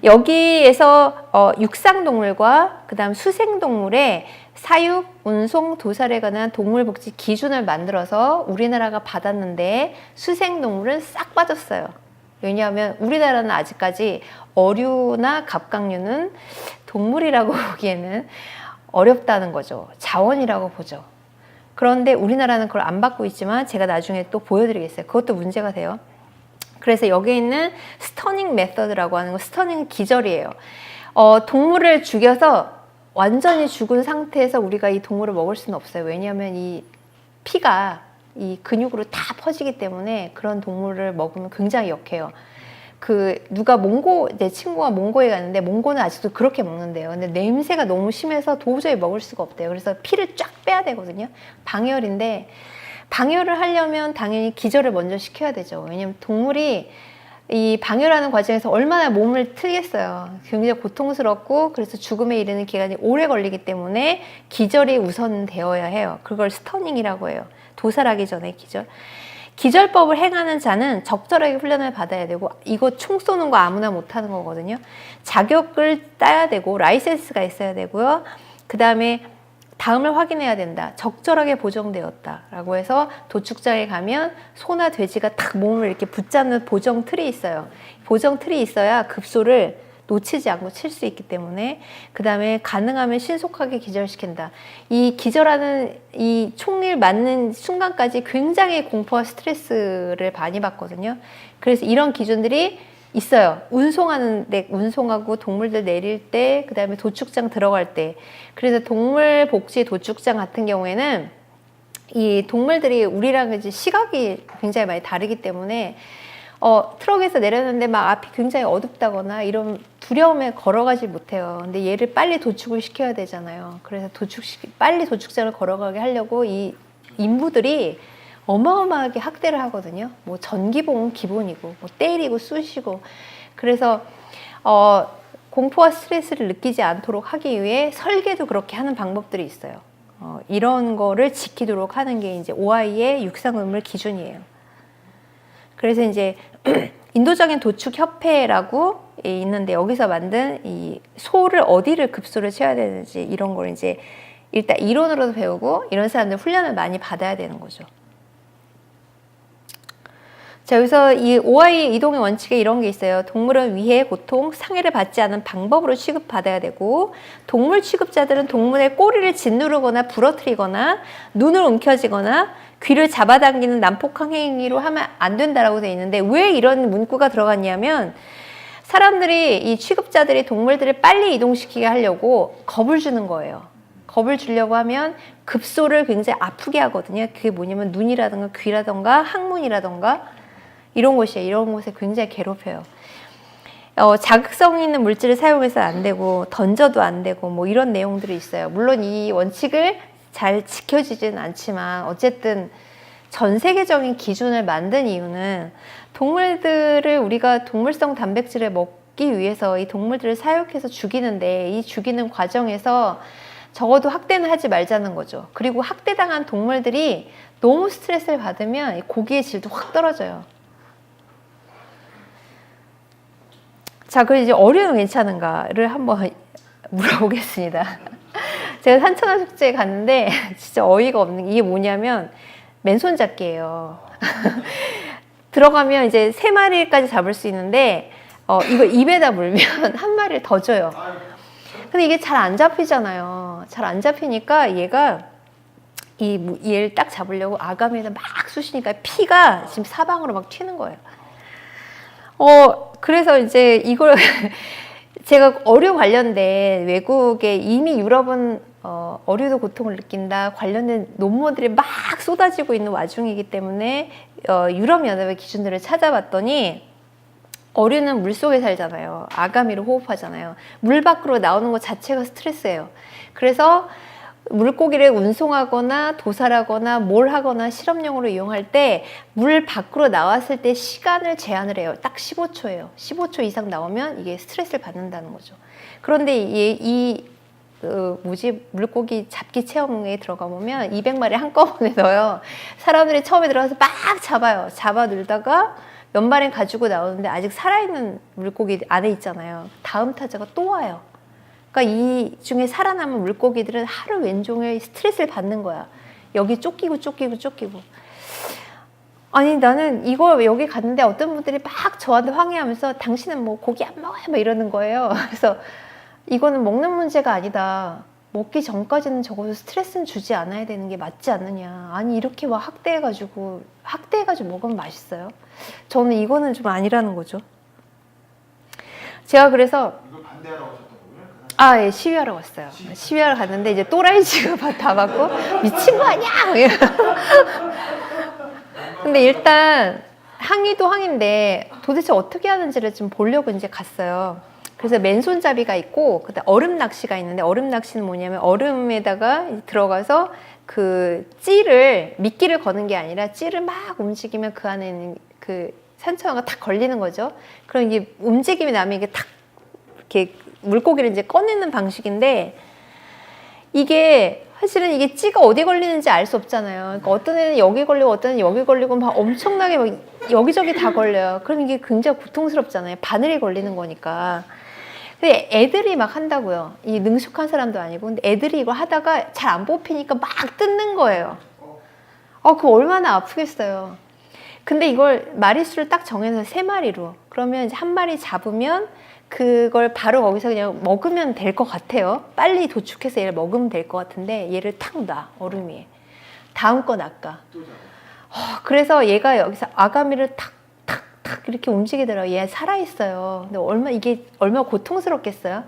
여기에서 육상동물과 그다음 수생동물의 사육, 운송, 도살에 관한 동물복지 기준을 만들어서 우리나라가 받았는데 수생동물은 싹 빠졌어요. 왜냐하면 우리나라는 아직까지 어류나 갑각류는 동물이라고 보기에는 어렵다는 거죠. 자원이라고 보죠. 그런데 우리나라는 그걸 안 받고 있지만 제가 나중에 또 보여드리겠어요. 그것도 문제가 돼요. 그래서 여기에 있는 스터닝 메서드라고 하는 거, 스터닝 기절이에요. 동물을 죽여서 완전히 죽은 상태에서 우리가 이 동물을 먹을 수는 없어요. 왜냐하면 이 피가 이 근육으로 다 퍼지기 때문에 그런 동물을 먹으면 굉장히 역해요. 내 친구가 몽고에 갔는데 몽고는 아직도 그렇게 먹는데요. 근데 냄새가 너무 심해서 도저히 먹을 수가 없대요. 그래서 피를 쫙 빼야 되거든요. 방열인데 방열을 하려면 당연히 기절을 먼저 시켜야 되죠. 왜냐면 동물이 이 방열하는 과정에서 얼마나 몸을 틀겠어요. 굉장히 고통스럽고 그래서 죽음에 이르는 기간이 오래 걸리기 때문에 기절이 우선 되어야 해요. 그걸 스터닝이라고 해요. 도살하기 전에 기절. 기절법을 행하는 자는 적절하게 훈련을 받아야 되고 이거 총 쏘는 거 아무나 못하는 거거든요. 자격을 따야 되고 라이센스가 있어야 되고요. 그 다음에 다음을 확인해야 된다. 적절하게 보정되었다라고 해서 도축장에 가면 소나 돼지가 탁 몸을 이렇게 붙잡는 보정 틀이 있어요. 보정 틀이 있어야 급소를 놓치지 않고 칠 수 있기 때문에 그 다음에 가능하면 신속하게 기절시킨다. 이 기절하는 이 총을 맞는 순간까지 굉장히 공포와 스트레스를 많이 받거든요. 그래서 이런 기준들이 있어요. 운송하고 동물들 내릴 때, 그 다음에 도축장 들어갈 때. 그래서 동물복지 도축장 같은 경우에는 이 동물들이 우리랑 이제 시각이 굉장히 많이 다르기 때문에 트럭에서 내렸는데 막 앞이 굉장히 어둡다거나 이런 두려움에 걸어가지 못해요. 근데 얘를 빨리 도축을 시켜야 되잖아요. 그래서 빨리 도축장을 걸어가게 하려고 이 인부들이 어마어마하게 학대를 하거든요. 뭐 전기봉은 기본이고, 뭐 때리고 쑤시고. 그래서 공포와 스트레스를 느끼지 않도록 하기 위해 설계도 그렇게 하는 방법들이 있어요. 이런 거를 지키도록 하는 게 이제 OI의 육상동물 기준이에요. 그래서 이제 인도적인 도축 협회라고 있는데 여기서 만든 이 소를 어디를 급소를 쳐야 되는지 이런 걸 이제 일단 이론으로도 배우고 이런 사람들 훈련을 많이 받아야 되는 거죠. 자, 여기서 이 OI 이동의 원칙에 이런 게 있어요. 동물은 위해, 고통, 상해를 받지 않은 방법으로 취급받아야 되고 동물 취급자들은 동물의 꼬리를 짓누르거나 부러뜨리거나 눈을 움켜쥐거나 귀를 잡아당기는 난폭한 행위로 하면 안 된다라고 되어 있는데 왜 이런 문구가 들어갔냐면 사람들이 이 취급자들이 동물들을 빨리 이동시키게 하려고 겁을 주는 거예요. 겁을 주려고 하면 급소를 굉장히 아프게 하거든요. 그게 뭐냐면 눈이라든가 귀라든가 항문이라든가 이런 곳이에요. 이런 곳에 굉장히 괴롭혀요. 자극성 있는 물질을 사용해서 안 되고 던져도 안 되고 뭐 이런 내용들이 있어요. 물론 이 원칙을 잘 지켜지진 않지만 어쨌든 전 세계적인 기준을 만든 이유는 동물들을 우리가 동물성 단백질을 먹기 위해서 이 동물들을 사육해서 죽이는데 이 죽이는 과정에서 적어도 학대는 하지 말자는 거죠. 그리고 학대당한 동물들이 너무 스트레스를 받으면 고기의 질도 확 떨어져요. 자, 그럼 이제 어류는 괜찮은가를 한번 물어보겠습니다. 제가 산천어 축제에 갔는데 진짜 어이가 없는 게 이게 뭐냐면 맨손잡기예요. 들어가면 이제 3마리까지 잡을 수 있는데 이거 입에다 물면 한 마리를 더 줘요. 근데 이게 잘 안 잡히잖아요. 잘 안 잡히니까 얘가 얘를 딱 잡으려고 아가미에다 막 쑤시니까 피가 지금 사방으로 막 튀는 거예요. 그래서 이제 이걸 제가 어류 관련된 외국에 이미 유럽은 어류도 고통을 느낀다 관련된 논문들이 막 쏟아지고 있는 와중이기 때문에 유럽연합의 기준들을 찾아봤더니 어류는 물속에 살잖아요. 아가미로 호흡하잖아요. 물 밖으로 나오는 것 자체가 스트레스예요. 그래서 물고기를 운송하거나 도살하거나 뭘 하거나 실험용으로 이용할 때 물 밖으로 나왔을 때 시간을 제한을 해요. 딱 15초예요. 15초 이상 나오면 이게 스트레스를 받는다는 거죠. 그런데 물고기 잡기 체험에 들어가 보면 200마리 한꺼번에 넣어요. 사람들이 처음에 들어가서 막 잡아요. 잡아 놀다가 몇 마리 가지고 나오는데 아직 살아있는 물고기 안에 있잖아요. 다음 타자가 또 와요. 그러니까 이 중에 살아남은 물고기들은 하루 왼종일 스트레스를 받는 거야. 여기 쫓기고. 아니 나는 이거 여기 갔는데 어떤 분들이 막 저한테 항의하면서 당신은 뭐 고기 안 먹어요? 막 이러는 거예요. 그래서 이거는 먹는 문제가 아니다. 먹기 전까지는 적어도 스트레스는 주지 않아야 되는 게 맞지 않느냐. 아니 이렇게 막 학대해가지고 먹으면 맛있어요? 저는 이거는 좀 아니라는 거죠. 제가 그래서 이걸 반대하러 오셨던 거군요? 예, 시위하러 왔어요. 시위하러 갔는데 이제 또라이 취급 다 받고 미친 거 아니야? 근데 일단 항의도 항의인데 도대체 어떻게 하는지를 좀 보려고 이제 갔어요. 그래서 맨손잡이가 있고 그다음 얼음 낚시가 있는데 얼음 낚시는 뭐냐면 얼음에다가 들어가서 그 미끼를 거는 게 아니라 찌를 막 움직이면 그 안에 있는 그 산초가 탁 걸리는 거죠. 그럼 이게 움직임이 나면 이게 탁 이렇게 물고기를 이제 꺼내는 방식인데 이게 사실은 이게 찌가 어디 걸리는지 알 수 없잖아요. 그러니까 어떤 애는 여기 걸리고 어떤 애는 여기 걸리고 막 엄청나게 막 여기저기 다 걸려요. 그럼 이게 굉장히 고통스럽잖아요. 바늘이 걸리는 거니까. 근데 애들이 막 한다고요. 이 능숙한 사람도 아니고. 근데 애들이 이걸 하다가 잘 안 뽑히니까 막 뜯는 거예요. 그거 얼마나 아프겠어요. 근데 이걸 마리수를 딱 정해서 3마리로. 그러면 이제 한 마리 잡으면 그걸 바로 거기서 그냥 먹으면 될 것 같아요. 빨리 도축해서 얘를 먹으면 될 것 같은데 얘를 탁 놔, 얼음 위에. 다음 거 낚아. 그래서 얘가 여기서 아가미를 탁 이렇게 움직이더라고요. 얘 살아있어요. 근데 이게 얼마나 고통스럽겠어요?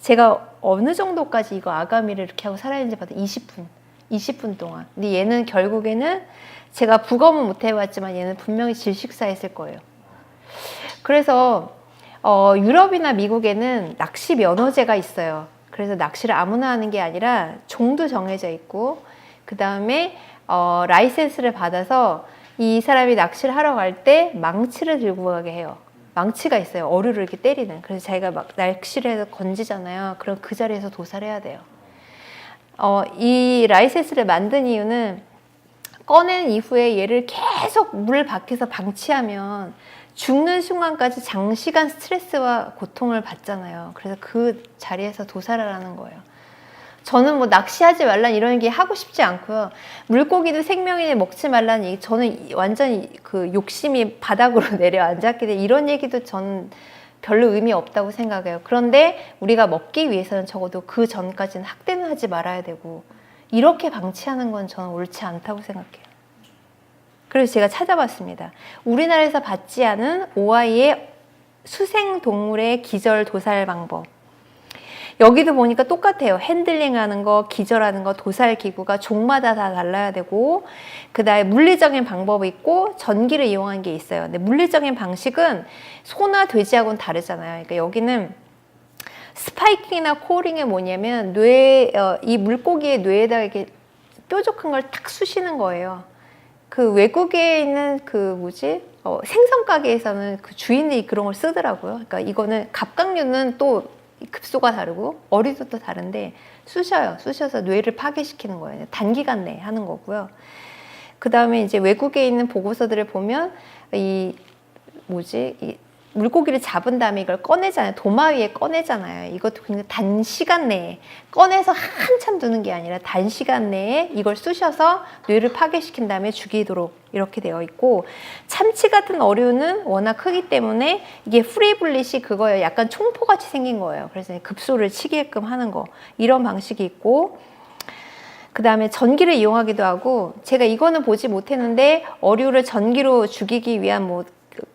제가 어느 정도까지 이거 아가미를 이렇게 하고 살아있는지 봐도 20분 동안. 근데 얘는 결국에는 제가 부검은 못 해봤지만 얘는 분명히 질식사했을 거예요. 그래서 유럽이나 미국에는 낚시 면허제가 있어요. 그래서 낚시를 아무나 하는 게 아니라 종도 정해져 있고 그 다음에 라이센스를 받아서 이 사람이 낚시를 하러 갈 때 망치를 들고 가게 해요. 망치가 있어요. 어류를 이렇게 때리는. 그래서 자기가 막 낚시를 해서 건지잖아요. 그럼 그 자리에서 도살해야 돼요. 이 라이센스를 만든 이유는 꺼낸 이후에 얘를 계속 물 밖에서 방치하면 죽는 순간까지 장시간 스트레스와 고통을 받잖아요. 그래서 그 자리에서 도살을 하는 거예요. 저는 뭐 낚시하지 말란 이런 얘기 하고 싶지 않고요. 물고기도 생명이니 먹지 말란 얘기, 저는 완전히 그 욕심이 바닥으로 내려앉았기 때문에 이런 얘기도 저는 별로 의미 없다고 생각해요. 그런데 우리가 먹기 위해서는 적어도 그 전까지는 학대는 하지 말아야 되고 이렇게 방치하는 건 저는 옳지 않다고 생각해요. 그래서 제가 찾아봤습니다. 우리나라에서 받지 않은 OI의 수생동물의 기절 도살 방법. 여기도 보니까 똑같아요. 핸들링하는 거, 기절하는 거, 도살 기구가 종마다 다 달라야 되고 그 다음에 물리적인 방법이 있고 전기를 이용한 게 있어요. 근데 물리적인 방식은 소나 돼지하고는 다르잖아요. 그러니까 여기는 스파이킹이나 코어링이 뭐냐면 이 물고기의 뇌에다가 이렇게 뾰족한 걸 탁 쑤시는 거예요. 그 외국에 있는 생선 가게에서는 그 주인이 그런 걸 쓰더라고요. 그러니까 이거는 갑각류는 또 급소가 다르고 어리도 또 다른데 쑤셔서 뇌를 파괴시키는 거예요. 단기간 내에 하는 거고요. 그 다음에 이제 외국에 있는 보고서들을 보면 이 물고기를 잡은 다음에 이걸 꺼내잖아요. 도마 위에 꺼내잖아요. 이것도 그냥 단시간 내에 꺼내서 한참 두는 게 아니라 단시간 내에 이걸 쑤셔서 뇌를 파괴시킨 다음에 죽이도록 이렇게 되어 있고 참치 같은 어류는 워낙 크기 때문에 이게 프리블릿이 그거예요. 약간 총포같이 생긴 거예요. 그래서 급소를 치게끔 하는 거 이런 방식이 있고 그 다음에 전기를 이용하기도 하고 제가 이거는 보지 못했는데 어류를 전기로 죽이기 위한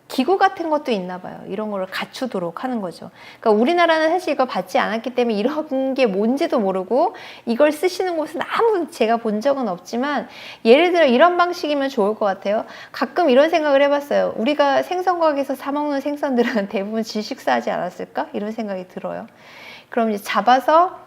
기구 같은 것도 있나 봐요. 이런 거를 갖추도록 하는 거죠. 그러니까 우리나라는 사실 이걸 받지 않았기 때문에 이런 게 뭔지도 모르고 이걸 쓰시는 곳은 아무 제가 본 적은 없지만 예를 들어 이런 방식이면 좋을 것 같아요. 가끔 이런 생각을 해봤어요. 우리가 생선과학에서 사 먹는 생선들은 대부분 질식사하지 않았을까? 이런 생각이 들어요. 그럼 이제 잡아서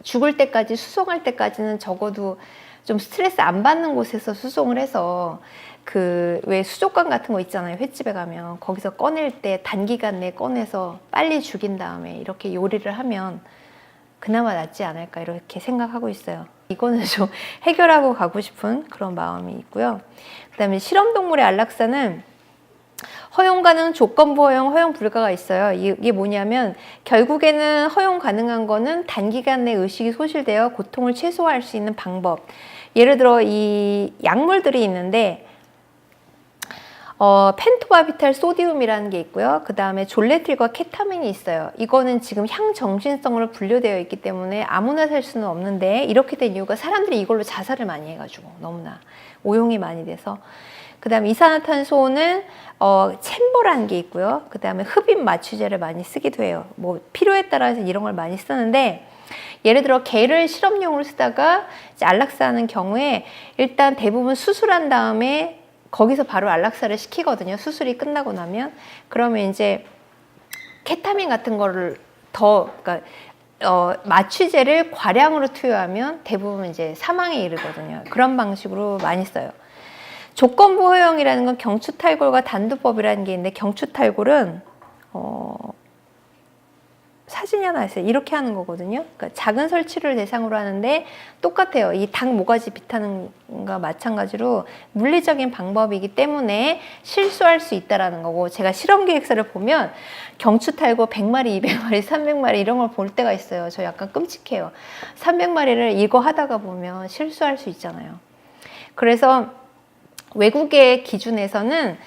죽을 때까지 수송할 때까지는 적어도 좀 스트레스 안 받는 곳에서 수송을 해서 그 왜 수족관 같은 거 있잖아요. 횟집에 가면 거기서 꺼낼 때 단기간 내에 꺼내서 빨리 죽인 다음에 이렇게 요리를 하면 그나마 낫지 않을까 이렇게 생각하고 있어요. 이거는 좀 해결하고 가고 싶은 그런 마음이 있고요. 그다음에 실험동물의 안락사는 허용 가능, 조건부 허용, 허용 불가가 있어요. 이게 뭐냐면 결국에는 허용 가능한 거는 단기간 내 의식이 소실되어 고통을 최소화할 수 있는 방법. 예를 들어 이 약물들이 있는데 펜토바비탈 소디움이라는 게 있고요. 그 다음에 졸레틸과 케타민이 있어요. 이거는 지금 향정신성으로 분류되어 있기 때문에 아무나 살 수는 없는데 이렇게 된 이유가 사람들이 이걸로 자살을 많이 해가지고 너무나 오용이 많이 돼서 그 다음에 이산화탄소는 챔버라는 게 있고요. 그 다음에 흡입 마취제를 많이 쓰기도 해요. 뭐 필요에 따라서 이런 걸 많이 쓰는데 예를 들어 개를 실험용으로 쓰다가 이제 안락사하는 경우에 일단 대부분 수술한 다음에 거기서 바로 안락사를 시키거든요. 수술이 끝나고 나면. 그러면 이제 케타민 같은 거를 그러니까 마취제를 과량으로 투여하면 대부분 이제 사망에 이르거든요. 그런 방식으로 많이 써요. 조건부 허용이라는 건 경추탈골과 단두법이라는 게 있는데 경추탈골은 사진이 하나 있어요. 이렇게 하는 거거든요. 그러니까 작은 설치를 대상으로 하는데 똑같아요. 이 닭 모가지 비타는 것과 마찬가지로 물리적인 방법이기 때문에 실수할 수 있다라는 거고 제가 실험 계획서를 보면 경추탈골 100마리, 200마리, 300마리 이런 걸 볼 때가 있어요. 저 약간 끔찍해요. 300마리를 이거 하다가 보면 실수할 수 있잖아요. 그래서 외국의 기준에서는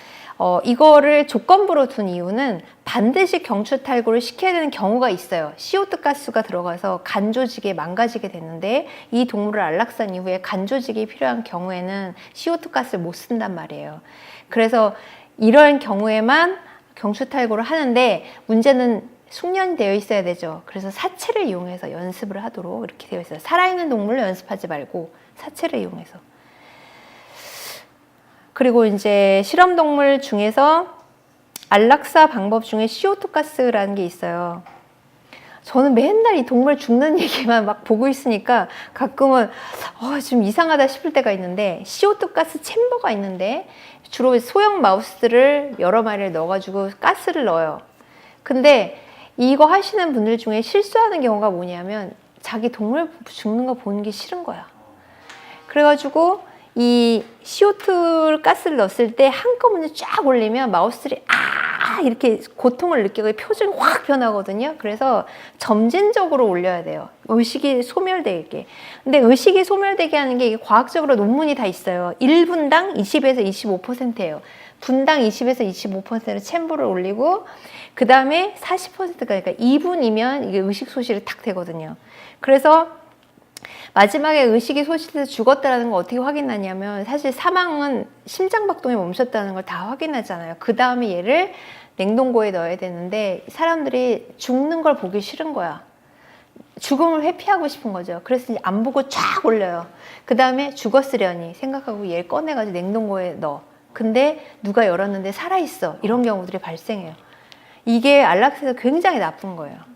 이거를 조건부로 둔 이유는 반드시 경추탈골을 시켜야 되는 경우가 있어요. CO2 가스가 들어가서 간 조직이 망가지게 됐는데 이 동물을 안락사한 이후에 간 조직이 필요한 경우에는 CO2 가스를 못 쓴단 말이에요. 그래서 이런 경우에만 경추탈골을 하는데 문제는 숙련되어 있어야 되죠. 그래서 사체를 이용해서 연습을 하도록 이렇게 되어 있어요. 살아있는 동물을 연습하지 말고 사체를 이용해서. 그리고 이제 실험동물 중에서 안락사 방법 중에 CO2 가스라는 게 있어요. 저는 맨날 이 동물 죽는 얘기만 막 보고 있으니까 가끔은 좀 이상하다 싶을 때가 있는데 CO2 가스 챔버가 있는데 주로 소형 마우스들을 여러 마리를 넣어가지고 가스를 넣어요. 근데 이거 하시는 분들 중에 실수하는 경우가 뭐냐면 자기 동물 죽는 거 보는 게 싫은 거야. 그래가지고 이 CO2 가스를 넣었을 때 한꺼번에 쫙 올리면 마우스들이 이렇게 고통을 느끼고 표정이 확 변하거든요. 그래서 점진적으로 올려야 돼요. 의식이 소멸되게. 근데 의식이 소멸되게 하는 게 과학적으로 논문이 다 있어요. 1분당 20에서 25%예요. 분당 20에서 25%를 챔버를 올리고 그 다음에 40%가 그러니까 2분이면 이게 의식 소실이 탁 되거든요. 그래서 마지막에 의식이 소실돼서 죽었다는 걸 어떻게 확인하냐면 사실 사망은 심장박동이 멈췄다는 걸 다 확인하잖아요. 그 다음에 얘를 냉동고에 넣어야 되는데 사람들이 죽는 걸 보기 싫은 거야. 죽음을 회피하고 싶은 거죠. 그래서 이제 안 보고 쫙 올려요. 그 다음에 죽었으려니 생각하고 얘를 꺼내가지고 냉동고에 넣어. 근데 누가 열었는데 살아있어. 이런 경우들이 발생해요. 이게 안락사에서 굉장히 나쁜 거예요.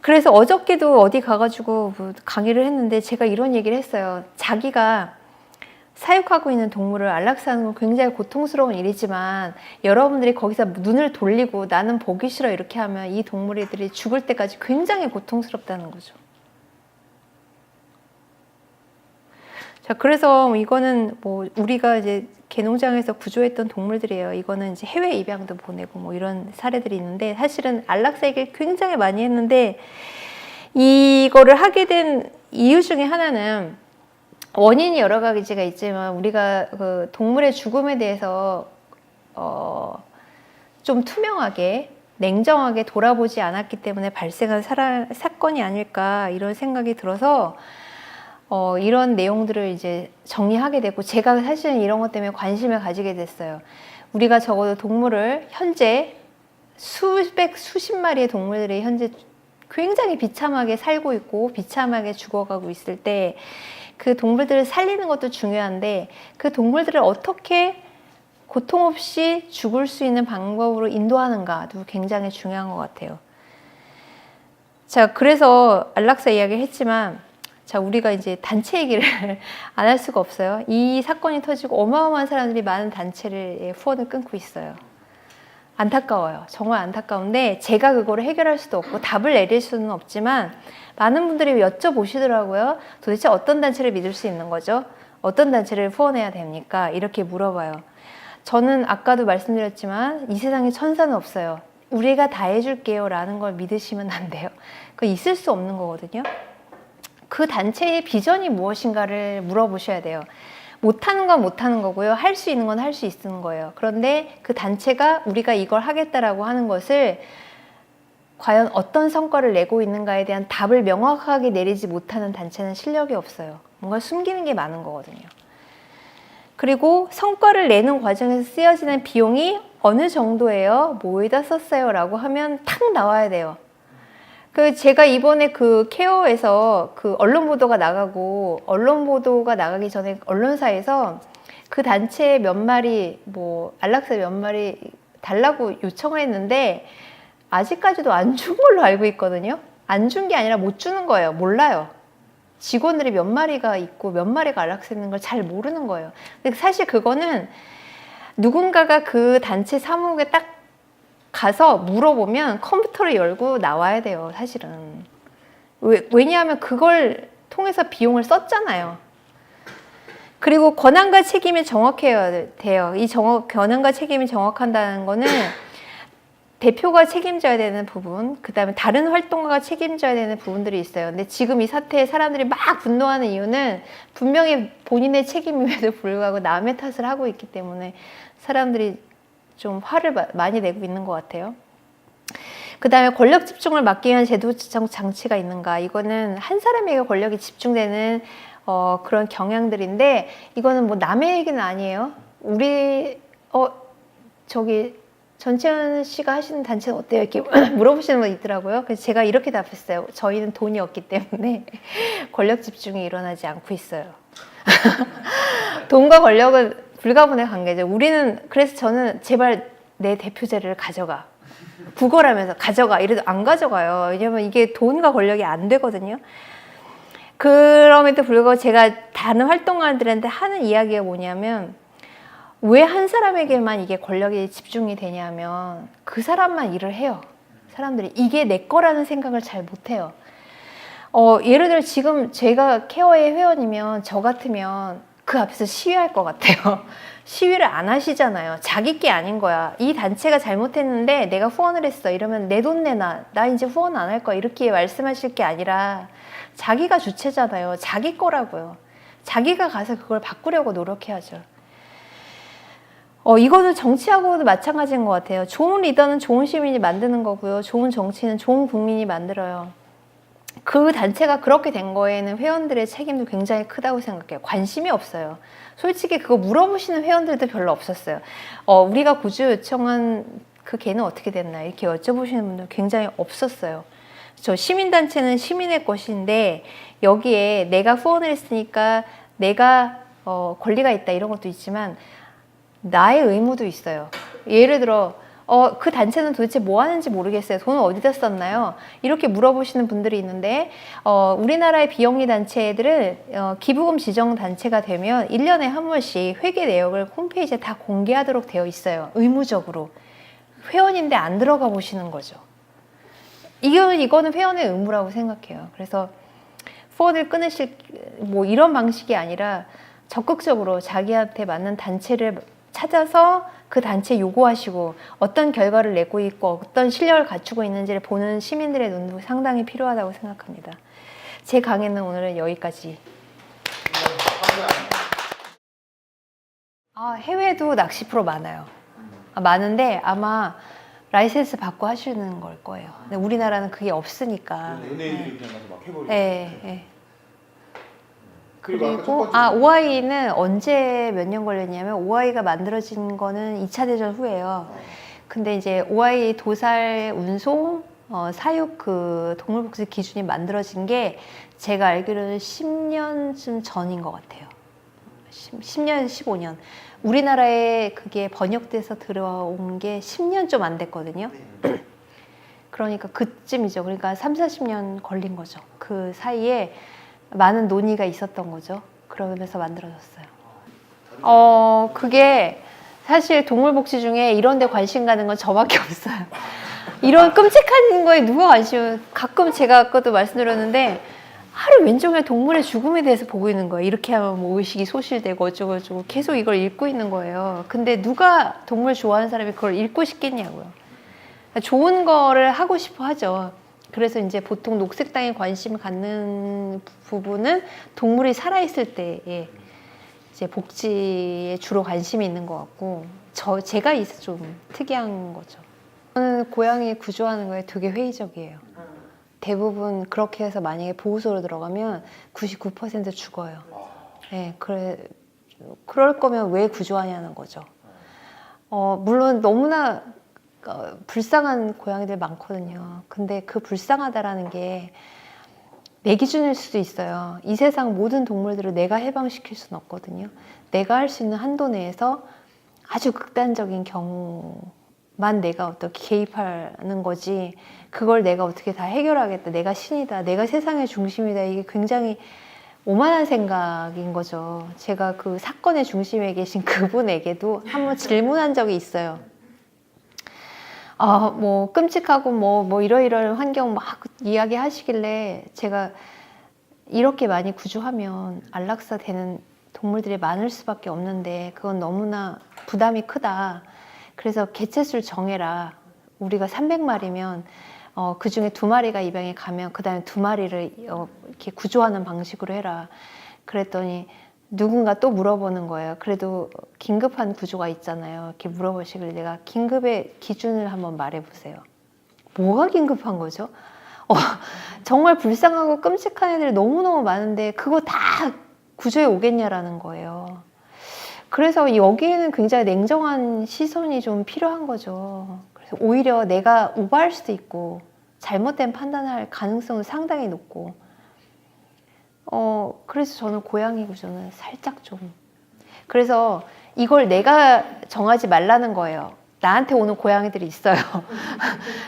그래서 어저께도 어디 가가지고 강의를 했는데 제가 이런 얘기를 했어요. 자기가 사육하고 있는 동물을 안락사하는 건 굉장히 고통스러운 일이지만 여러분들이 거기서 눈을 돌리고 나는 보기 싫어 이렇게 하면 이 동물들이 죽을 때까지 굉장히 고통스럽다는 거죠. 자, 그래서 이거는 뭐 우리가 이제 개농장에서 구조했던 동물들이에요. 이거는 이제 해외 입양도 보내고 뭐 이런 사례들이 있는데 사실은 안락사 얘기를 굉장히 많이 했는데 이거를 하게 된 이유 중에 하나는 원인이 여러 가지가 있지만 우리가 그 동물의 죽음에 대해서 좀 투명하게 냉정하게 돌아보지 않았기 때문에 발생한 사건이 아닐까 이런 생각이 들어서 이런 내용들을 이제 정리하게 됐고 제가 사실은 이런 것 때문에 관심을 가지게 됐어요. 우리가 적어도 동물을 현재 수십 마리의 동물들이 현재 굉장히 비참하게 살고 있고 비참하게 죽어가고 있을 때 그 동물들을 살리는 것도 중요한데 그 동물들을 어떻게 고통 없이 죽을 수 있는 방법으로 인도하는가도 굉장히 중요한 것 같아요. 자, 그래서 안락사 이야기를 했지만, 자, 우리가 이제 단체 얘기를 안 할 수가 없어요. 이 사건이 터지고 어마어마한 사람들이 많은 단체를 후원을 끊고 있어요. 안타까워요. 정말 안타까운데 제가 그거를 해결할 수도 없고 답을 내릴 수는 없지만 많은 분들이 여쭤보시더라고요. 도대체 어떤 단체를 믿을 수 있는 거죠? 어떤 단체를 후원해야 됩니까? 이렇게 물어봐요. 저는 아까도 말씀드렸지만 이 세상에 천사는 없어요. 우리가 다 해줄게요 라는 걸 믿으시면 안 돼요. 그거 있을 수 없는 거거든요. 그 단체의 비전이 무엇인가를 물어보셔야 돼요. 못하는 건 못하는 거고요. 할 수 있는 건 할 수 있는 거예요. 그런데 그 단체가 우리가 이걸 하겠다라고 하는 것을 과연 어떤 성과를 내고 있는가에 대한 답을 명확하게 내리지 못하는 단체는 실력이 없어요. 뭔가 숨기는 게 많은 거거든요. 그리고 성과를 내는 과정에서 쓰여지는 비용이 어느 정도예요? 뭐에다 썼어요? 라고 하면 탁 나와야 돼요. 제가 이번에 그 케어에서 그 언론 보도가 나가고, 언론 보도가 나가기 전에 언론사에서 그 단체 몇 마리, 안락사 몇 마리 달라고 요청을 했는데, 아직까지도 안 준 걸로 알고 있거든요. 안 준 게 아니라 못 주는 거예요. 몰라요. 직원들이 몇 마리가 있고 몇 마리가 안락사 있는 걸 잘 모르는 거예요. 근데 사실 그거는 누군가가 그 단체 사무국에 딱 가서 물어보면 컴퓨터를 열고 나와야 돼요, 사실은. 왜냐하면 그걸 통해서 비용을 썼잖아요. 그리고 권한과 책임이 정확해야 돼요. 이 권한과 책임이 정확한다는 거는 대표가 책임져야 되는 부분, 그 다음에 다른 활동가가 책임져야 되는 부분들이 있어요. 근데 지금 이 사태에 사람들이 막 분노하는 이유는 분명히 본인의 책임임에도 불구하고 남의 탓을 하고 있기 때문에 사람들이 좀 화를 많이 내고 있는 것 같아요. 그 다음에 권력 집중을 막기 위한 제도 장치가 있는가. 이거는 한 사람에게 권력이 집중되는 그런 경향들인데, 이거는 뭐 남의 얘기는 아니에요. 전채연 씨가 하시는 단체는 어때요? 이렇게 물어보시는 분 있더라고요. 그래서 제가 이렇게 답했어요. 저희는 돈이 없기 때문에 권력 집중이 일어나지 않고 있어요. 돈과 권력은 불가분의 관계죠. 그래서 저는 제발 내 대표제를 가져가. 구걸하면서 가져가. 이래도 안 가져가요. 왜냐면 이게 돈과 권력이 안 되거든요. 그럼에도 불구하고 제가 다른 활동가들한테 하는 이야기가 뭐냐면, 왜 한 사람에게만 이게 권력이 집중이 되냐면 그 사람만 일을 해요. 사람들이 이게 내 거라는 생각을 잘 못해요. 예를 들어 지금 제가 케어의 회원이면 저 같으면 그 앞에서 시위할 것 같아요. 시위를 안 하시잖아요. 자기 게 아닌 거야. 이 단체가 잘못했는데 내가 후원을 했어. 이러면 내 돈 내놔. 나 이제 후원 안 할 거야. 이렇게 말씀하실 게 아니라 자기가 주체잖아요. 자기 거라고요. 자기가 가서 그걸 바꾸려고 노력해야죠. 이거는 정치하고도 마찬가지인 것 같아요. 좋은 리더는 좋은 시민이 만드는 거고요. 좋은 정치는 좋은 국민이 만들어요. 그 단체가 그렇게 된 거에는 회원들의 책임도 굉장히 크다고 생각해요. 관심이 없어요. 솔직히 그거 물어보시는 회원들도 별로 없었어요. 우리가 구조 요청한 그 걔는 어떻게 됐나 이렇게 여쭤보시는 분들 굉장히 없었어요. 저 시민단체는 시민의 것인데 여기에 내가 후원을 했으니까 내가 권리가 있다 이런 것도 있지만 나의 의무도 있어요. 예를 들어 그 단체는 도대체 뭐 하는지 모르겠어요. 돈을 어디다 썼나요? 이렇게 물어보시는 분들이 있는데 우리나라의 비영리 단체들은 기부금 지정 단체가 되면 1년에 한 번씩 회계 내역을 홈페이지에 다 공개하도록 되어 있어요. 의무적으로. 회원인데 안 들어가 보시는 거죠. 이거는 회원의 의무라고 생각해요. 그래서 후원을 끊으실 이런 방식이 아니라 적극적으로 자기한테 맞는 단체를 찾아서 그 단체 요구하시고 어떤 결과를 내고 있고 어떤 실력을 갖추고 있는지를 보는 시민들의 눈도 상당히 필요하다고 생각합니다. 제 강의는 오늘은 여기까지. 해외도 낚시 프로 많아요. 많은데 아마 라이센스 받고 하시는 걸 거예요. 근데 우리나라는 그게 없으니까. 연예인들이 그냥 가서 막 해버리고. 네. 그리고 그리고 OI는 언제 몇 년 걸렸냐면 OI가 만들어진 거는 2차 대전 후예요. 근데 이제 OI 도살 운송 사육 그 동물복지 기준이 만들어진 게 제가 알기로는 10년쯤 전인 것 같아요. 10년, 15년. 우리나라에 그게 번역돼서 들어온 게 10년 좀 안 됐거든요. 그러니까 그쯤이죠. 그러니까 3, 40년 걸린 거죠. 그 사이에 많은 논의가 있었던 거죠. 그러면서 만들어졌어요. 그게 사실 동물복지 중에 이런 데 관심 가는 건 저밖에 없어요. 이런 끔찍한 거에 누가 관심, 가끔 제가 아까도 말씀드렸는데 하루 왼종일 동물의 죽음에 대해서 보고 있는 거예요. 이렇게 하면 뭐 의식이 소실되고 어쩌고저쩌고 계속 이걸 읽고 있는 거예요. 근데 누가 동물 좋아하는 사람이 그걸 읽고 싶겠냐고요. 좋은 거를 하고 싶어 하죠. 그래서 이제 보통 녹색당에 관심 갖는 부분은 동물이 살아있을 때에 이제 복지에 주로 관심이 있는 것 같고, 제가 있어 좀 특이한 거죠. 저는 고양이 구조하는 거에 되게 회의적이에요. 대부분 그렇게 해서 만약에 보호소로 들어가면 99% 죽어요. 네, 그럴 거면 왜 구조하냐는 거죠. 물론 너무나 불쌍한 고양이들 많거든요. 근데 그 불쌍하다라는 게 내 기준일 수도 있어요. 이 세상 모든 동물들을 내가 해방시킬 수는 없거든요. 내가 할 수 있는 한도 내에서 아주 극단적인 경우만 내가 어떻게 개입하는 거지, 그걸 내가 어떻게 다 해결하겠다, 내가 신이다, 내가 세상의 중심이다, 이게 굉장히 오만한 생각인 거죠. 제가 그 사건의 중심에 계신 그분에게도 한번 질문한 적이 있어요. 뭐 끔찍하고 뭐 이러이러한 환경 막 이야기 하시길래 제가 이렇게 많이 구조하면 안락사 되는 동물들이 많을 수밖에 없는데 그건 너무나 부담이 크다. 그래서 개체수를 정해라. 우리가 300마리면 그 중에 2마리가 입양에 가면 그 다음에 2마리를 이렇게 구조하는 방식으로 해라. 그랬더니 누군가 또 물어보는 거예요. 그래도 긴급한 구조가 있잖아요. 이렇게 물어보시길래 내가 긴급의 기준을 한번 말해보세요. 뭐가 긴급한 거죠? 정말 불쌍하고 끔찍한 애들이 너무너무 많은데 그거 다 구조에 오겠냐라는 거예요. 그래서 여기에는 굉장히 냉정한 시선이 좀 필요한 거죠. 그래서 오히려 내가 오버할 수도 있고 잘못된 판단할 가능성은 상당히 높고, 그래서 저는 고양이 구조는 살짝 좀, 그래서 이걸 내가 정하지 말라는 거예요. 나한테 오는 고양이들이 있어요.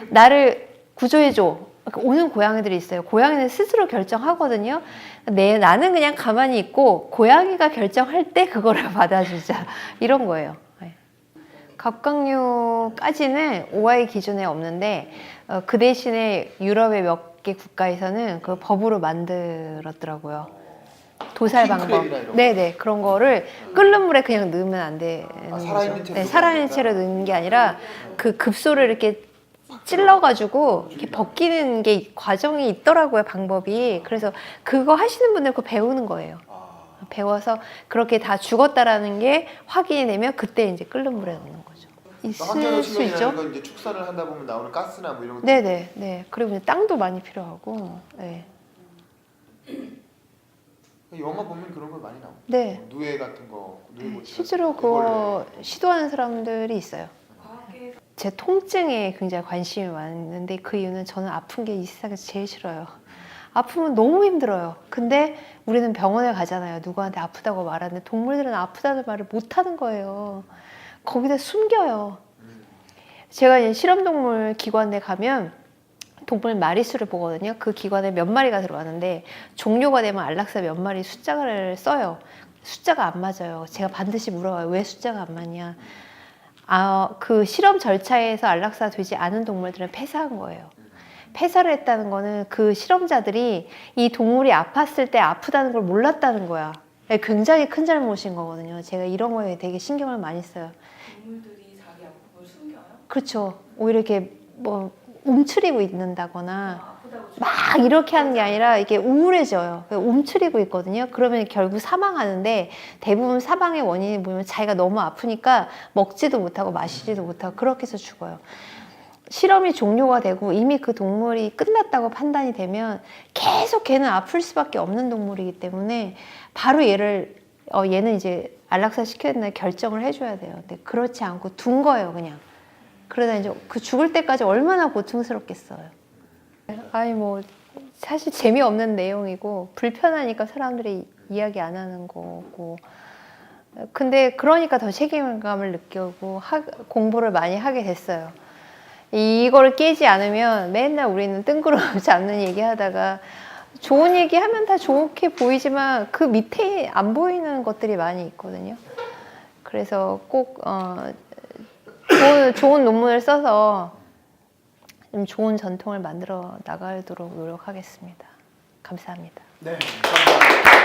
나를 구조해줘. 오는 고양이들이 있어요. 고양이는 스스로 결정하거든요. 나는 그냥 가만히 있고 고양이가 결정할 때 그거를 받아주자. 이런 거예요. 갑각류까지는 OI 기준에 없는데 그 대신에 유럽의 몇 개 국가에서는 그 법으로 만들었더라고요. 도살 방법. 네네, 그런 거를 끓는 물에 그냥 넣으면 안 되는 살아있는 거죠. 채로 네, 살아있는 채로 넣는 게 아니라 그 급소를 이렇게 찔러가지고 이렇게 벗기는 게 과정이 있더라고요, 방법이. 그래서 그거 하시는 분들 그거 배우는 거예요. 배워서 그렇게 다 죽었다라는 게 확인이 되면 그때 이제 끓는 물에 넣는 거죠. 있을 수 있죠. 이제 축사를 하다 보면 나오는 가스나 뭐 이런 거. 네네, 네. 그리고 이제 땅도 많이 필요하고. 네. 영화 보면 그런 거 많이 나오고. 네. 누에 같은 거. 실제로 그거 시도하는 사람들이 있어요. 제 통증에 굉장히 관심이 많은데 그 이유는 저는 아픈 게 이 세상에서 제일 싫어요. 아프면 너무 힘들어요. 근데 우리는 병원에 가잖아요. 누구한테 아프다고 말하는데 동물들은 아프다는 말을 못 하는 거예요. 거기다 숨겨요. 제가 이제 실험동물 기관에 가면 동물 마리수를 보거든요. 그 기관에 몇 마리가 들어왔는데 종료가 되면 안락사 몇 마리 숫자를 써요. 숫자가 안 맞아요. 제가 반드시 물어봐요. 왜 숫자가 안 맞냐. 그 실험 절차에서 안락사 되지 않은 동물들은 폐사한 거예요. 폐사를 했다는 거는 그 실험자들이 이 동물이 아팠을 때 아프다는 걸 몰랐다는 거야. 굉장히 큰 잘못인 거거든요. 제가 이런 거에 되게 신경을 많이 써요. 동물들이 자기 아픔을 숨겨요? 그렇죠. 오히려 이렇게 뭐 움츠리고 있는다거나 막 이렇게 하는 게 아니라 이게 우울해져요. 움츠리고 있거든요. 그러면 결국 사망하는데 대부분 사망의 원인이 뭐냐면 자기가 너무 아프니까 먹지도 못하고 마시지도 못하고 그렇게 해서 죽어요. 실험이 종료가 되고 이미 그 동물이 끝났다고 판단이 되면 계속 걔는 아플 수밖에 없는 동물이기 때문에 바로 얘는 이제 안락사 시켜야 된다 결정을 해줘야 돼요. 근데 그렇지 않고 둔 거예요, 그냥. 그러다 이제 그 죽을 때까지 얼마나 고통스럽겠어요. 아니 뭐 사실 재미없는 내용이고 불편하니까 사람들이 이야기 안 하는 거고, 근데 그러니까 더 책임감을 느끼고 공부를 많이 하게 됐어요. 이걸 깨지 않으면 맨날 우리는 뜬구름 잡는 얘기하다가 좋은 얘기하면 다 좋게 보이지만 그 밑에 안 보이는 것들이 많이 있거든요. 그래서 꼭 좋은 논문을 써서 좀 좋은 전통을 만들어 나가도록 노력하겠습니다. 감사합니다. 네, 감사합니다.